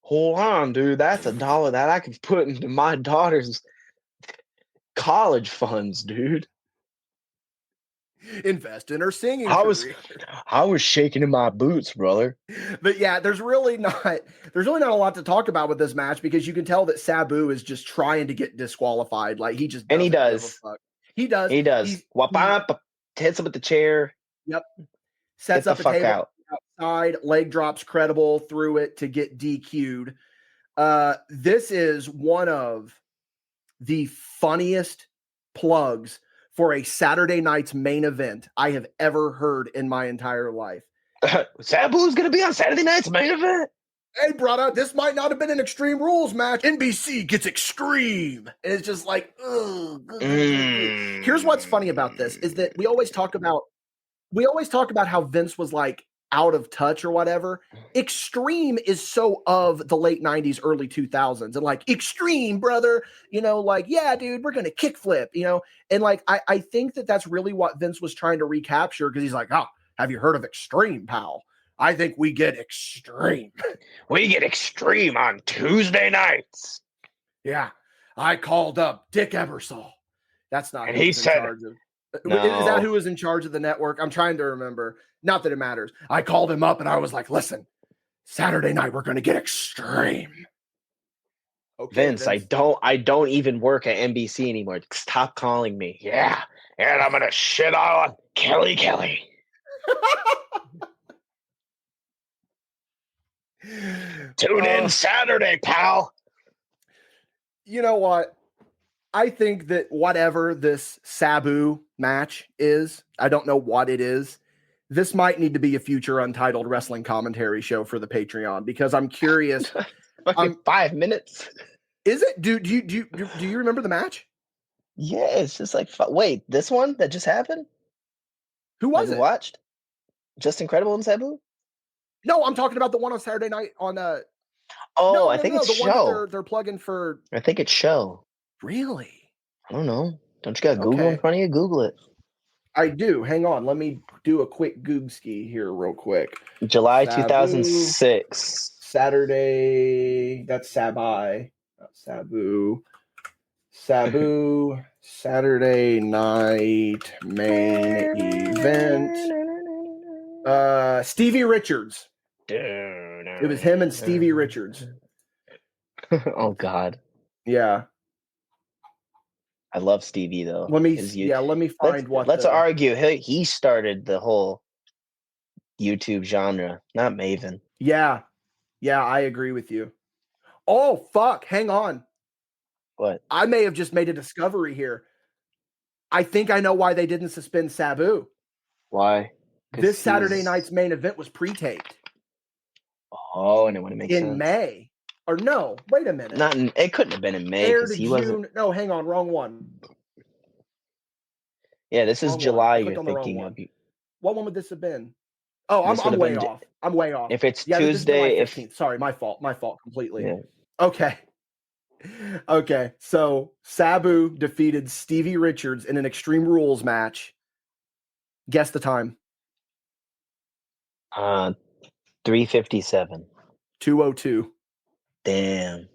hold on, dude, that's $1 that I could put into my daughter's college funds, dude. Invest in her singing career. I was shaking in my boots, brother. But yeah, there's really not a lot to talk about with this match because you can tell that Sabu is just trying to get disqualified. Like he does. He does. Hits him with the chair. Yep. Sets up the table out. Outside, leg drops Credible through it to get DQ'd. This is one of the funniest plugs for a Saturday night's main event I have ever heard in my entire life. Sabu's going to be on Saturday night's main event? Hey, brother, this might not have been an Extreme Rules match. NBC gets extreme. And it's just like, ugh. Here's what's funny about this is that we always talk about how Vince was like out of touch or whatever. Extreme is so of the late 90s, early 2000s. And like, extreme, brother, like, yeah, dude, we're going to kickflip, And like, I think that that's really what Vince was trying to recapture because he's like, oh, have you heard of Extreme, pal? I think we get extreme. We get extreme on Tuesday nights. Yeah. I called up Dick Ebersol. That's not And who he was in said, charge of. Is No. that who was in charge of the network? I'm trying to remember. Not that it matters. I called him up and I was like, listen, Saturday night we're going to get extreme. Okay, Vince, I don't even work at NBC anymore. Stop calling me. yeah, and I'm going to shit on Kelly. Tune in Saturday, pal. You know what? I think that whatever this Sabu match is, I don't know what it is. This might need to be a future Untitled Wrestling commentary show for the Patreon because I'm curious. Fucking 5 minutes. Is it? Do you remember the match? Yeah, it's just like wait, this one that just happened? Who was You it? watched? Just Incredible and Sabu? No, I'm talking about the one on Saturday night on Oh, I think it's the one Show. that they're plugging for. I think it's Show. Really? I don't know. Don't you got Google in Okay. front of you? Google it. I do. Hang on. Let me do a quick Googski here real quick. July Sabu. 2006. Saturday. That's Sabai. Not Sabu. Sabu. Saturday night main event. Stevie Richards. It was him and Stevie Richards. Oh God. Yeah. I love Stevie though. Let me find let's argue. He started the whole YouTube genre, not Maven. Yeah. Yeah, I agree with you. Oh, fuck. Hang on. What? I may have just made a discovery here. I think I know why they didn't suspend Sabu. Why? This Saturday night's main event was pre-taped. Oh, and it wouldn't make sense. In May. Or no, wait a minute. It couldn't have been in May because he wasn't. No, hang on, wrong one. Yeah, this is Wrong July. one. You're thinking of. What one would this have been? Oh, I'm way off. I'm way off. If it's Tuesday, Tuesday, if sorry, my fault completely. Yeah. Okay. So Sabu defeated Stevie Richards in an Extreme Rules match. Guess the time. 3:57. 2:02. Damn.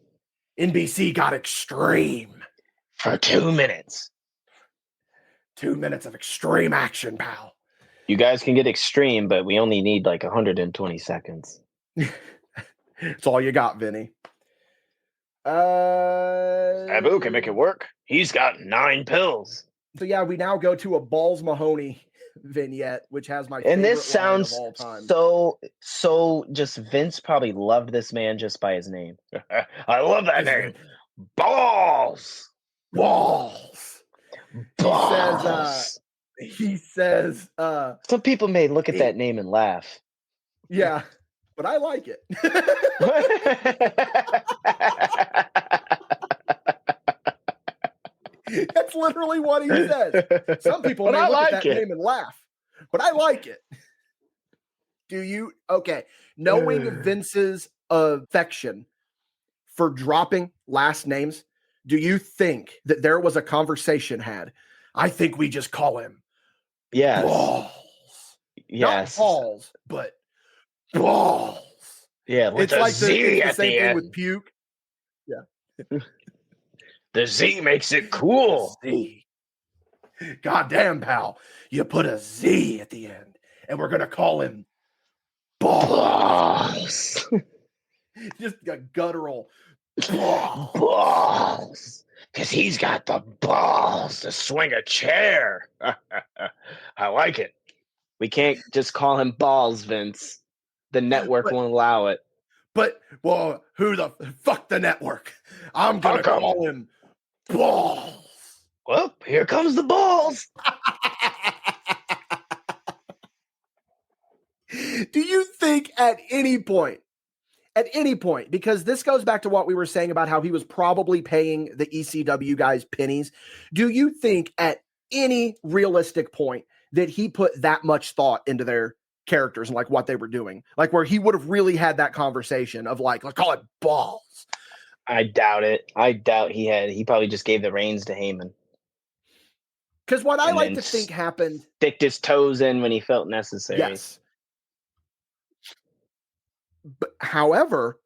NBC got extreme for 2 minutes. 2 minutes of extreme action, pal. You guys can get extreme, but we only need like 120 seconds. It's all you got, Vinny. Sabu can make it work. He's got 9 pills. So yeah, we now go to a Balls Mahoney vignette, which has my favorite and this sounds line of all time. so just Vince probably loved this man just by his name. I love that name. Balls. He says some people may look at that name and laugh. Yeah, but I like it. That's literally what he says. Some people may look at that name and laugh, but I like it. Do you? Okay. Knowing Vince's affection for dropping last names, do you think that there was a conversation had? I think we just call him Balls. Yes. Not balls, but balls. Yeah. It's like the same thing with puke. Yeah. The Z makes it cool. Z. Goddamn, pal. You put a Z at the end, and we're going to call him Balls. Just a guttural balls. Because he's got the balls to swing a chair. I like it. We can't just call him Balls, Vince. The network won't allow it. But, well, who the fuck the network? I'm going to call him Balls. Well, here comes the balls. Do you think at any point, because this goes back to what we were saying about how he was probably paying the ECW guys pennies, do you think at any realistic point that he put that much thought into their characters and like what they were doing? Like where he would have really had that conversation of like, let's call it Balls. I doubt it. I doubt he had. He probably just gave the reins to Heyman. Because what I like to think happened. Sticked his toes in when he felt necessary. Yes. But however,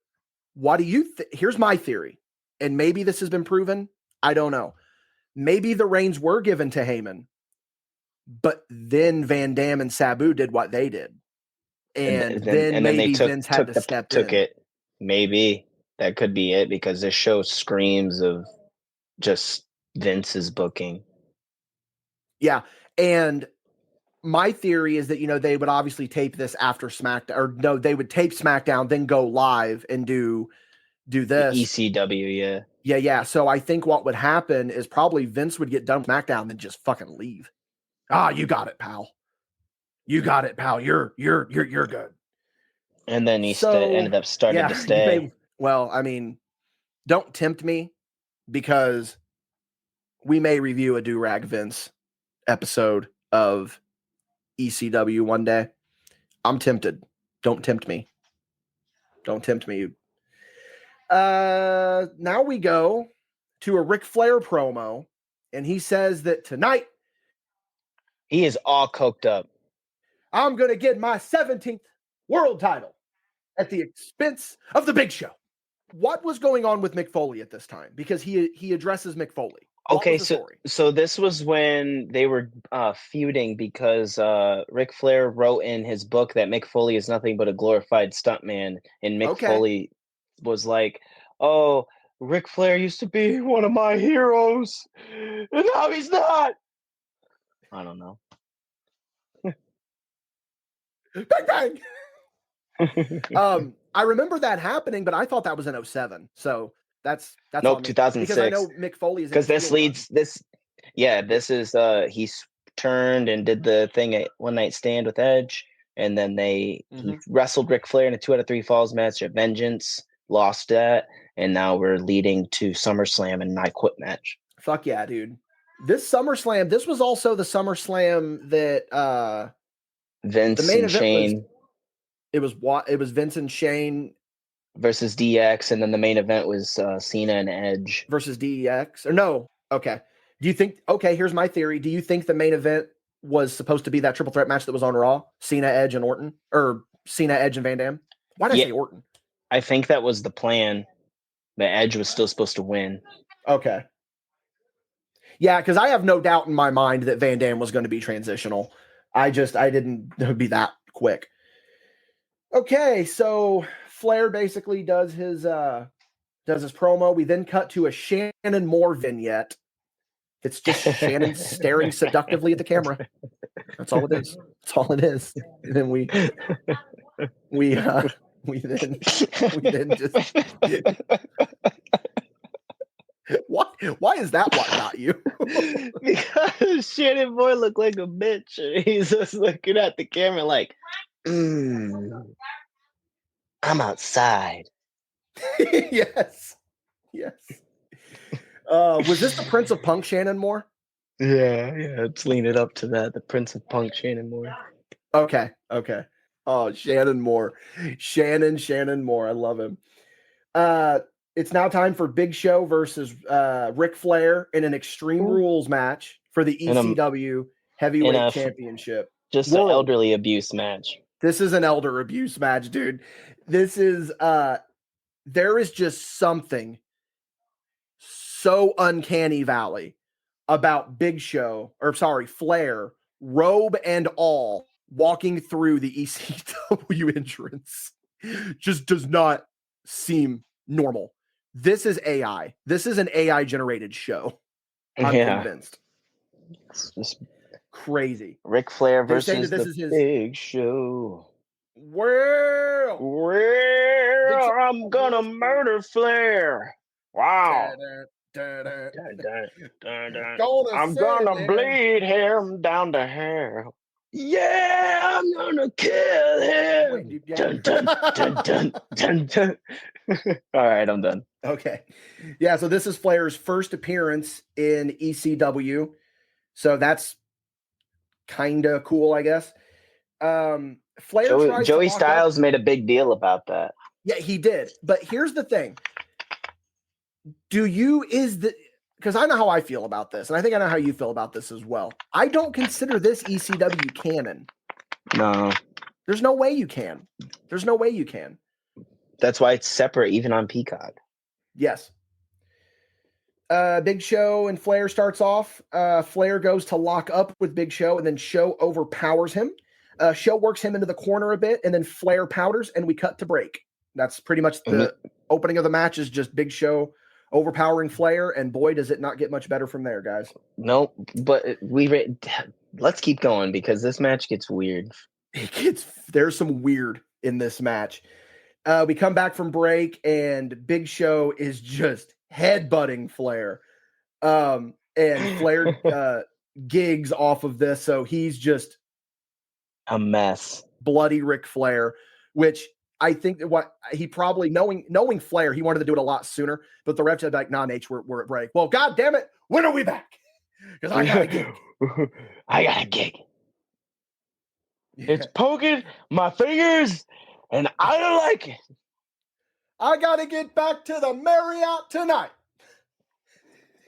what do you think? Here's my theory, and maybe this has been proven. I don't know. Maybe the reins were given to Heyman, but then Van Dam and Sabu did what they did. And then maybe Vince had to step in. It. Maybe that could be it, because this show screams of just Vince's booking. Yeah. And my theory is that, they would obviously tape this after SmackDown, or no, they would tape SmackDown, then go live and do this. ECW, yeah. Yeah. So I think what would happen is probably Vince would get done with SmackDown and just fucking leave. You got it, pal. You got it, pal. You're good. And then he ended up starting to stay. Well, I mean, don't tempt me, because we may review a Do-Rag Vince episode of ECW one day. I'm tempted. Don't tempt me. Don't tempt me. Now we go to a Ric Flair promo, and he says that tonight he is all coked up. I'm going to get my 17th world title at the expense of the Big Show. What was going on with Mick Foley at this time? Because he addresses Mick Foley. Okay, so this was when they were feuding, because Ric Flair wrote in his book that Mick Foley is nothing but a glorified stuntman, and Mick Foley was like, "Oh, Ric Flair used to be one of my heroes, and now he's not." I don't know. Bang bang. I remember that happening, but I thought that was in 2007. So that's nope, 2006. Because I know Mick Foley is, because this leads this. Yeah, this is he's turned and did the thing at One Night Stand with Edge, and then he wrestled Ric Flair in a 2 out of 3 falls match at Vengeance, lost that, and now we're leading to SummerSlam and I Quit match. Fuck yeah, dude! This SummerSlam, this was also the SummerSlam that Vince the main and event Shane. It was Vince and Shane versus DX, and then the main event was Cena and Edge versus DX. Or no, okay. Do you think? Okay, here's my theory. Do you think the main event was supposed to be that triple threat match that was on Raw? Cena, Edge, and Orton, or Cena, Edge, and Van Dam? Why did I say Orton? I think that was the plan. The Edge was still supposed to win. Okay. Yeah, because I have no doubt in my mind that Van Dam was going to be transitional. I didn't know it'd be that quick. Okay, so Flair basically does his promo. We then cut to a Shannon Moore vignette. It's just Shannon staring seductively at the camera. That's all it is. That's all it is. And then we then just what? Why is that what got you? Because Shannon Moore looked like a bitch. He's just looking at the camera like, I'm outside. Yes. Was this the Prince of Punk Shannon Moore? Yeah, it's leaning up to that. The Prince of Punk Shannon Moore. Okay. Oh, Shannon Moore. Shannon Moore. I love him. It's now time for Big Show versus Ric Flair in an Extreme Rules match for the ECW Heavyweight Championship. Just an elderly abuse match. This is an elder abuse match, dude. This is there is just something so uncanny valley about Flair, robe and all, walking through the ECW entrance. Just does not seem normal. This is AI. This is an AI generated show. I'm convinced. It's just crazy. Ric Flair versus the Big Show. Well, I'm gonna murder Flair. Wow. I'm gonna bleed him down to hell. Yeah, I'm gonna kill him. Dun, dun, dun, dun, dun, dun. All right, I'm done. Okay. Yeah, so this is Flair's first appearance in ECW. So that's kind of cool, I guess. Flair Joey Styles made a big deal about that. Yeah, he did. But here's the thing. Because I know how I feel about this, and I think I know how you feel about this as well. I don't consider this ECW canon. No. There's no way you can. That's why it's separate, even on Peacock. Yes. Big Show and Flair starts off. Flair goes to lock up with Big Show, and then Show overpowers him. Show works him into the corner a bit, and then Flair powders, and we cut to break. That's pretty much the opening of the match, is just Big Show overpowering Flair, and boy, does it not get much better from there, guys. Nope, but let's keep going because this match gets weird. There's some weird in this match. We come back from break, and Big Show is just headbutting Flair. And Flair gigs off of this, so he's just a mess. Bloody Ric Flair, which I think that what he probably, knowing Flair, he wanted to do it a lot sooner, but the ref said, like, nah, Nate, we're at break. Well, God damn it, when are we back? Because I got a gig. I got a gig. Yeah. It's poking my fingers, and I don't like it. I got to get back to the Marriott tonight.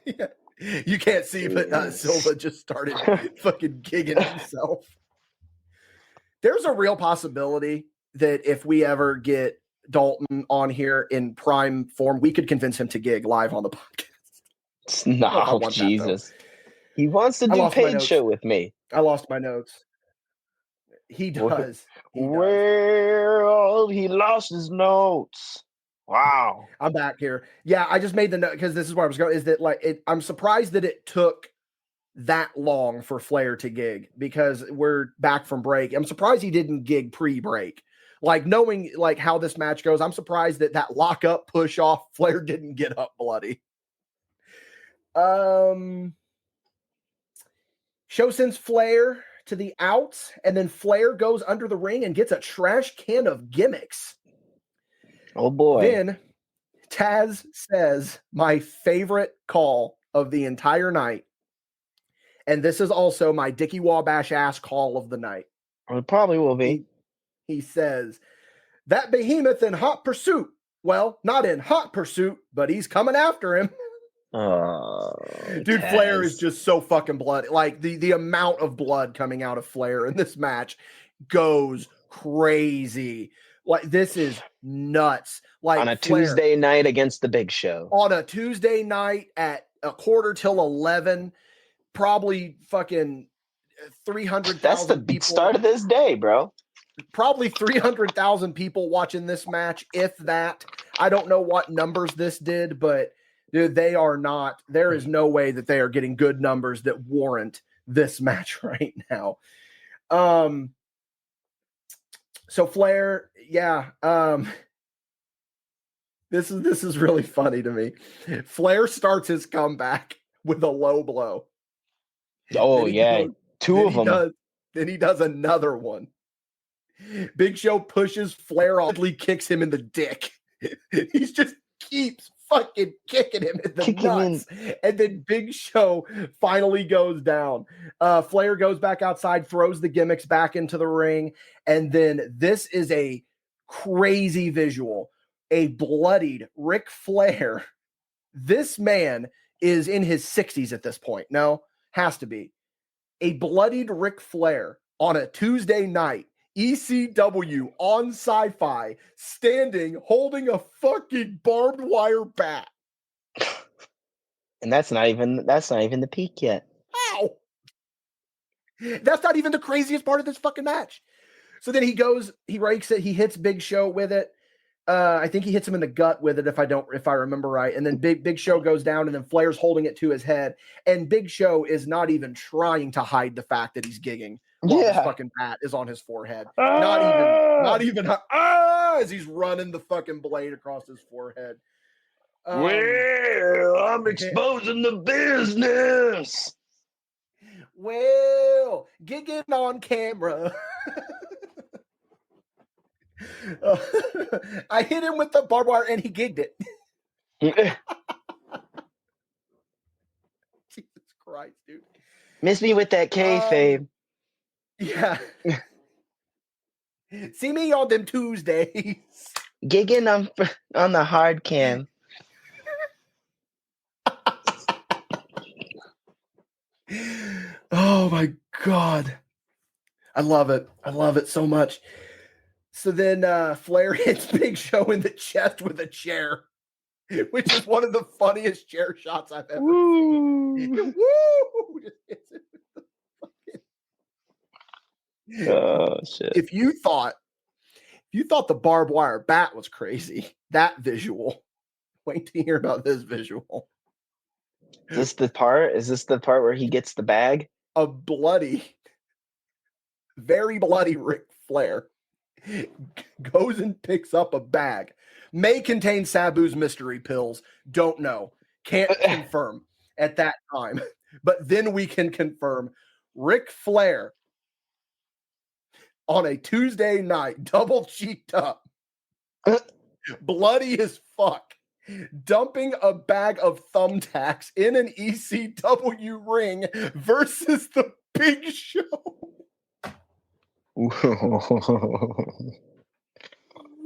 Yeah. You can't see, but Silva just started fucking gigging himself. There's a real possibility that if we ever get Dalton on here in prime form, we could convince him to gig live on the podcast. No, Jesus. He wants to do paid show with me. I lost my notes. He does. Well, he lost his notes. Wow. I'm back here. Yeah, I just made the note because this is where I was going. Is that I'm surprised that it took that long for Flair to gig because we're back from break. I'm surprised he didn't gig pre-break. Like, knowing like how this match goes, I'm surprised that lock up push off Flair didn't get up bloody. Show sends Flair to the outs, and then Flair goes under the ring and gets a trash can of gimmicks. Oh boy. Then Taz says my favorite call of the entire night. And this is also my Dickie Wabash ass call of the night. It probably will be. He says, that behemoth in hot pursuit. Well, not in hot pursuit, but he's coming after him. Oh, dude, Taz. Flair is just so fucking bloody. Like the amount of blood coming out of Flair in this match goes crazy. Like, this is nuts. Like, on a Flair, Tuesday night against the Big Show. On a Tuesday night at 11:15, probably fucking 300,000 That's the people. Start of this day, bro. Probably 300,000 people watching this match, if that. I don't know what numbers this did, but dude, they are not. There is no way that they are getting good numbers that warrant this match right now. So Flair, yeah. This is really funny to me. Flair starts his comeback with a low blow. Oh yeah, two of them. Then he does another one. Big Show pushes Flair off, kicks him in the dick. He just keeps fucking kicking him in the nuts. And then Big Show finally goes down. Flair goes back outside, throws the gimmicks back into the ring. And then this is a crazy visual. A bloodied Ric Flair. This man is in his 60s at this point. No, has to be. A bloodied Ric Flair on a Tuesday night. ECW on SyFy, standing, holding a fucking barbed wire bat. And that's not even the peak yet. How? That's not even the craziest part of this fucking match. So then he goes, he rakes it, he hits Big Show with it. I think he hits him in the gut with it, if I remember right. And then Big Show goes down, and then Flair's holding it to his head. And Big Show is not even trying to hide the fact that he's gigging. While his fucking bat is on his forehead. Not even as he's running the fucking blade across his forehead. Well, I'm exposing the business. Well, gigging on camera. I hit him with the barbed wire and he gigged it. Jesus Christ, dude. Miss me with that kayfabe. Yeah. See me on them Tuesdays. Gigging on the hard cam. Oh my God. I love it. I love it so much. So then Flair hits Big Show in the chest with a chair. which is one of the funniest chair shots I've ever Woo! seen. Woo! Oh shit! If you thought the barbed wire bat was crazy, that visual. Wait to hear about this visual. Is this the part? Is this the part where he gets the bag? A bloody, very bloody Ric Flair goes and picks up a bag. May contain Sabu's mystery pills. Don't know. Can't confirm at that time. But then we can confirm Ric Flair on a Tuesday night, double cheeked up, bloody as fuck, dumping a bag of thumbtacks in an ECW ring versus the Big Show.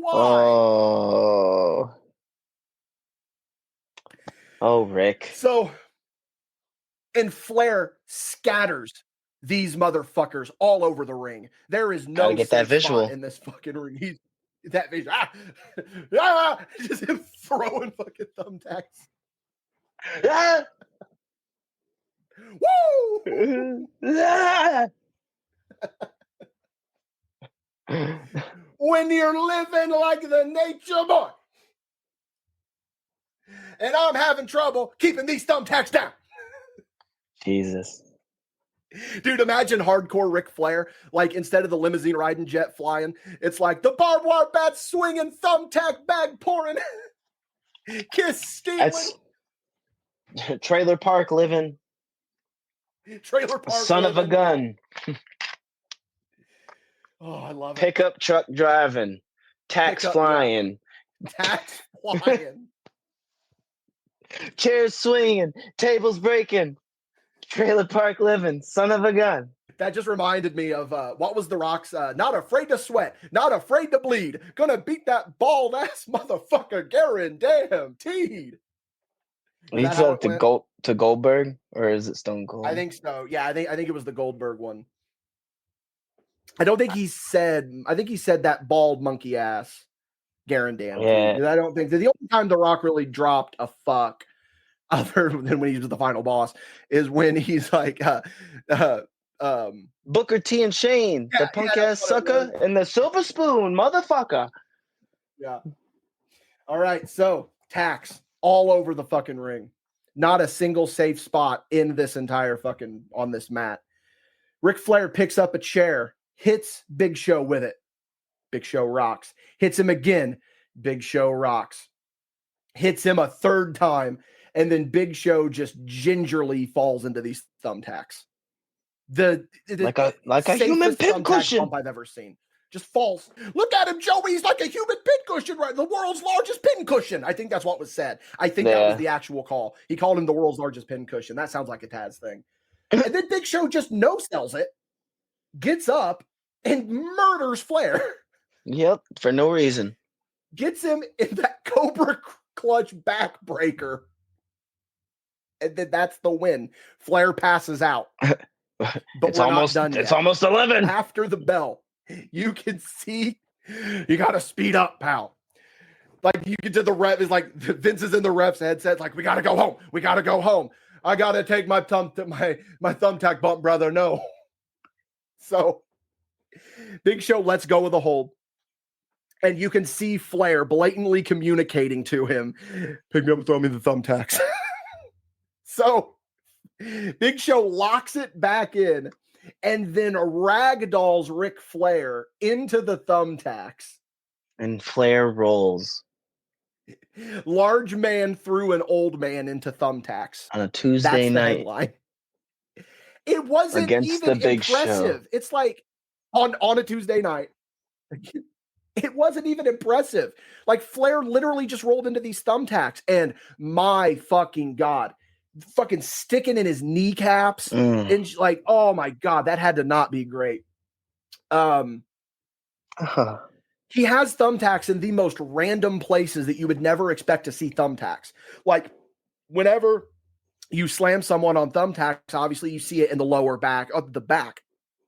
Why? Oh, Rick. So, and Flair scatters these motherfuckers all over the ring. There is no get that visual in this fucking ring. He's that visual. Just him throwing fucking thumbtacks. Woo! When you're living like the nature boy, and I'm having trouble keeping these thumbtacks down. Jesus. Dude, imagine hardcore Ric Flair. Like, instead of the limousine riding, jet flying, it's like the barbed wire bat swinging, thumbtack bag pouring, kiss stealing. That's trailer park living. Trailer park Son living. of a gun. Oh, I love it. Pickup truck driving. Tax flying. Tax flying. Chairs swinging. Tables breaking. Trailer park living. Son of a gun. That just reminded me of what was The Rock's not afraid to sweat, not afraid to bleed. Gonna beat that bald ass motherfucker guaranteed. He said to Goldberg, or is it Stone Cold? I think so. Yeah, I think it was the Goldberg one. I don't think he said. I think he said that bald monkey ass guaranteed. Yeah. I don't think the only time The Rock really dropped a fuck, other than when he was the final boss, is when he's like, Booker T and Shane, the punk ass sucker, and the silver spoon, motherfucker. Yeah. All right, so tax all over the fucking ring. Not a single safe spot in this entire fucking on this mat. Ric Flair picks up a chair, hits Big Show with it. Big Show rocks. Hits him again. Big Show rocks. Hits him a third time, and then Big Show just gingerly falls into these thumbtacks. The like a human pincushion pump I've ever seen. Just falls. Look at him, Joey. He's like a human pincushion, right? The world's largest pincushion. I think that's what was said. I think that was the actual call. He called him the world's largest pincushion. That sounds like a Taz thing. And then Big Show just no-sells it, gets up, and murders Flair. Yep, for no reason. Gets him in that Cobra Clutch backbreaker. And then that's the win. Flair passes out. But it's almost done. It's almost 11. After the bell, you can see you got to speed up, pal. Like you get to the ref is like Vince is in the ref's headset. Like we got to go home. We got to go home. I got to take my thumbtack bump, brother. No. So Big Show lets go of the hold. And you can see Flair blatantly communicating to him, pick me up and throw me the thumbtacks. So Big Show locks it back in and then ragdolls Ric Flair into the thumbtacks. And Flair rolls. Large man threw an old man into thumbtacks. On a Tuesday night. Headline. It wasn't against even the Big impressive. Show. It's like on a Tuesday night. It wasn't even impressive. Like Flair literally just rolled into these thumbtacks and my fucking God, fucking sticking in his kneecaps and like, oh my God, that had to not be great. He has thumbtacks in the most random places that you would never expect to see thumbtacks. Like whenever you slam someone on thumbtacks, obviously you see it in the lower back of the back.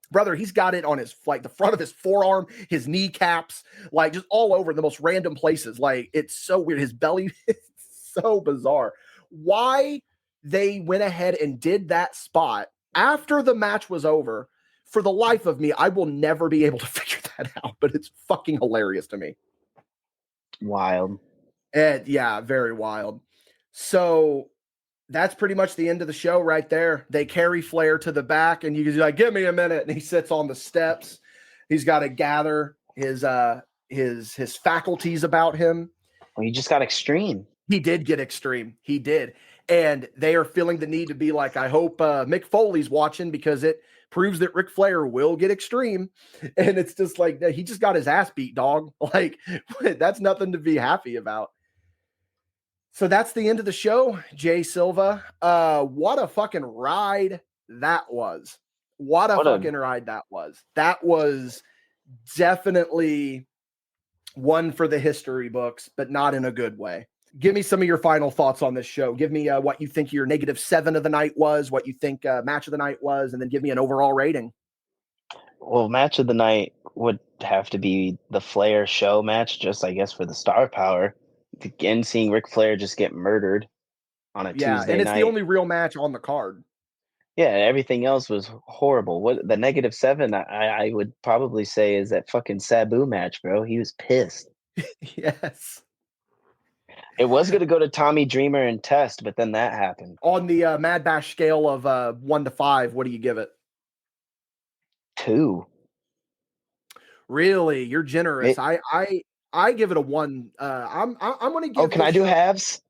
Brother, he's got it on his like the front of his forearm, his kneecaps, like just all over the most random places. Like it's so weird. His belly is so bizarre. Why they went ahead and did that spot after the match was over, for the life of me, I will never be able to figure that out, but it's fucking hilarious to me. Wild. And yeah, very wild. So that's pretty much the end of the show right there. They carry Flair to the back, and you can like, give me a minute. And he sits on the steps. He's got to gather his faculties about him. Well, he just got extreme. He did get extreme. He did. And they are feeling the need to be like, I hope Mick Foley's watching, because it proves that Ric Flair will get extreme. And it's just like, he just got his ass beat, dog. Like, that's nothing to be happy about. So that's the end of the show, Jay Silva. What a fucking ride that was. What a fucking ride that was. That was definitely one for the history books, but not in a good way. Give me some of your final thoughts on this show. Give me what you think your -7 of the night was, what you think match of the night was, and then give me an overall rating. Well, match of the night would have to be the Flair show match, just I guess for the star power. Again, seeing Ric Flair just get murdered on a Tuesday night. And it's the only real match on the card. Yeah, everything else was horrible. What the -7 I would probably say is that fucking Sabu match, bro. He was pissed. Yes. It was going to go to Tommy Dreamer and Test, but then that happened. On the MadBash scale of 1 to 5, what do you give it? 2. Really? You're generous. I give it a 1. I'm going to give. Oh, can I do halves?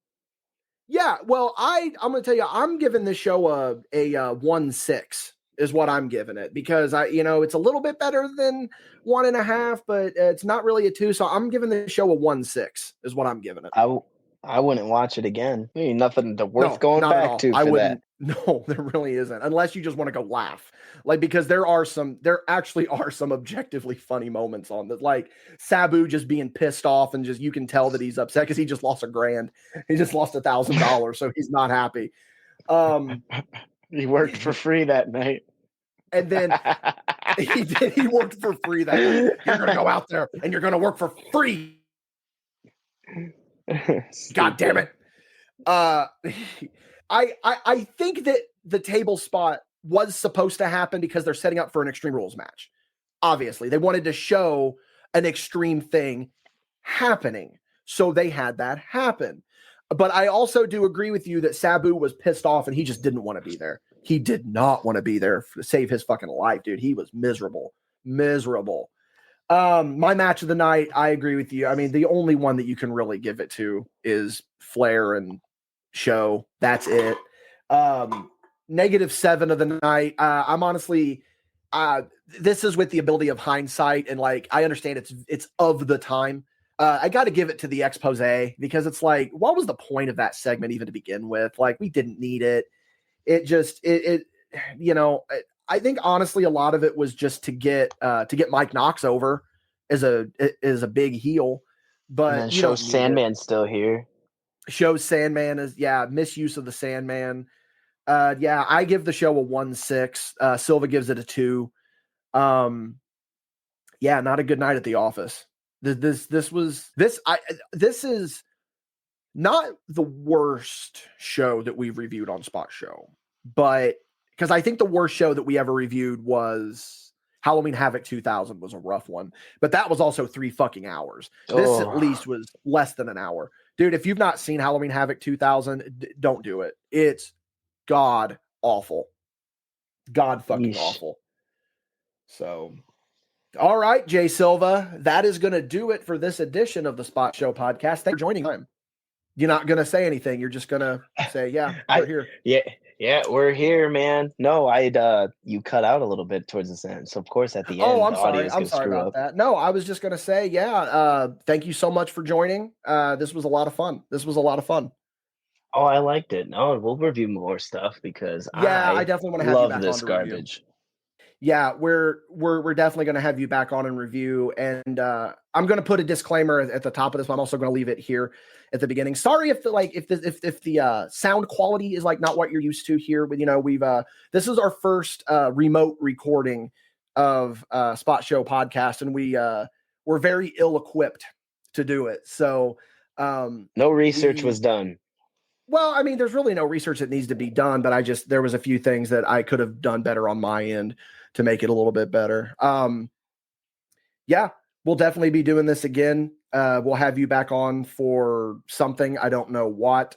Yeah. Well, I'm going to tell you, I'm giving this show a 1.6 is what I'm giving it, because it's a little bit better than 1.5, but it's not really a 2. So I'm giving the show a 1.6 is what I'm giving it. I wouldn't watch it again. There ain't nothing worth going back to. I wouldn't. No, there really isn't. Unless you just want to go laugh, like, because there actually are some objectively funny moments on that, like Sabu just being pissed off, and just you can tell that he's upset because he just lost $1,000. He just lost $1,000, so he's not happy. He worked for free that night. And then he did. He worked for free that night. You're going to go out there and you're going to work for free. God damn it. I think that the table spot was supposed to happen because they're setting up for an Extreme Rules match. Obviously, they wanted to show an extreme thing happening, so they had that happen. But I also do agree with you that Sabu was pissed off and he just didn't want to be there. He did not want to be there to save his fucking life, dude. He was miserable. My match of the night, I agree with you. I mean, the only one that you can really give it to is Flair and Show. That's it. -7 of the night. I'm honestly, this is with the ability of hindsight, and like, I understand it's of the time. I got to give it to the expose, because it's like, what was the point of that segment even to begin with? Like, we didn't need it. It just, I think honestly, a lot of it was just to get Mike Knox over as a big heel, but Show Sandman's still here. Show Sandman is misuse of the Sandman. I give the show a 1.6. Silva gives it a 2. Not a good night at the office. This is not the worst show that we've reviewed on Spot Show, but because I think the worst show that we ever reviewed was Halloween Havoc 2000 was a rough one, but that was also 3 fucking hours. This at least was less than an hour. Dude, if you've not seen Halloween Havoc 2000, don't do it. It's god awful. God fucking awful. So, all right, Jay Silva, that is going to do it for this edition of the Spot Show podcast. Thanks for joining him. You're not going to say anything. You're just going to say, we're here. Yeah, we're here, man. No, you cut out a little bit towards this end. So, of course, at the end, I'm sorry about that. No, I was just going to say, thank you so much for joining. This was a lot of fun. Oh, I liked it. No, we'll review more stuff because I definitely want to have you back this on garbage. Review. Yeah, we're definitely going to have you back on and review, and I'm going to put a disclaimer at the top of this, but I'm also going to leave it here at the beginning. Sorry if the sound quality is like not what you're used to here. With we've this is our first remote recording of Spot Show podcast, and we're very ill equipped to do it. So no research was done. Well, I mean, there's really no research that needs to be done, but there was a few things that I could have done better on my end to make it a little bit better. Yeah, we'll definitely be doing this again. We'll have you back on for something. I don't know what.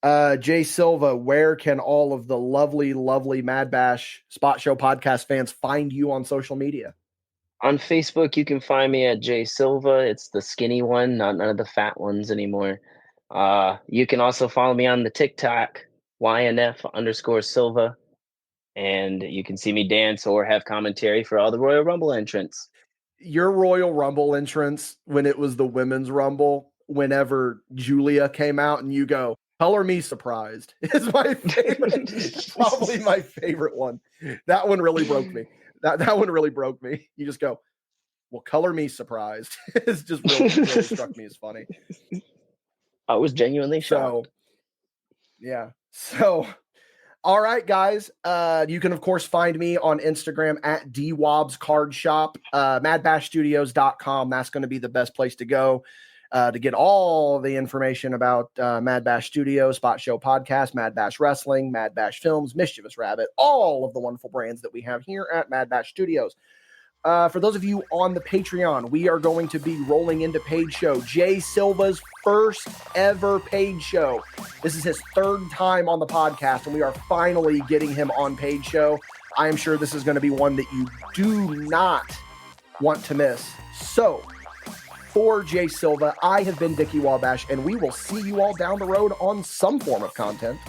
Jay Silva, where can all of the lovely, lovely MadBash Spot Show podcast fans find you on social media? On Facebook, you can find me at Jay Silva. It's the skinny one, not none of the fat ones anymore. You can also follow me on the TikTok, YNF_Silva. And you can see me dance or have commentary for all the Royal Rumble entrants. Your Royal Rumble entrance, when it was the Women's Rumble, whenever Julia came out and you go, color me surprised, is my favorite. Probably my favorite one. That one really broke me. That one really broke me. You just go, well, color me surprised. It's just really struck me as funny. I was genuinely shocked. So, all right, guys. You can, of course, find me on Instagram at DWobs Card Shop, MadBashStudios.com. That's going to be the best place to go to get all the information about MadBash Studios, Spot Show Podcast, MadBash Wrestling, MadBash Films, Mischievous Rabbit, all of the wonderful brands that we have here at MadBash Studios. For those of you on the Patreon, we are going to be rolling into paid show. Jay Silva's first ever paid show. This is his third time on the podcast, and we are finally getting him on paid show. I am sure this is going to be one that you do not want to miss. So, for Jay Silva, I have been Dickie Wabash, and we will see you all down the road on some form of content.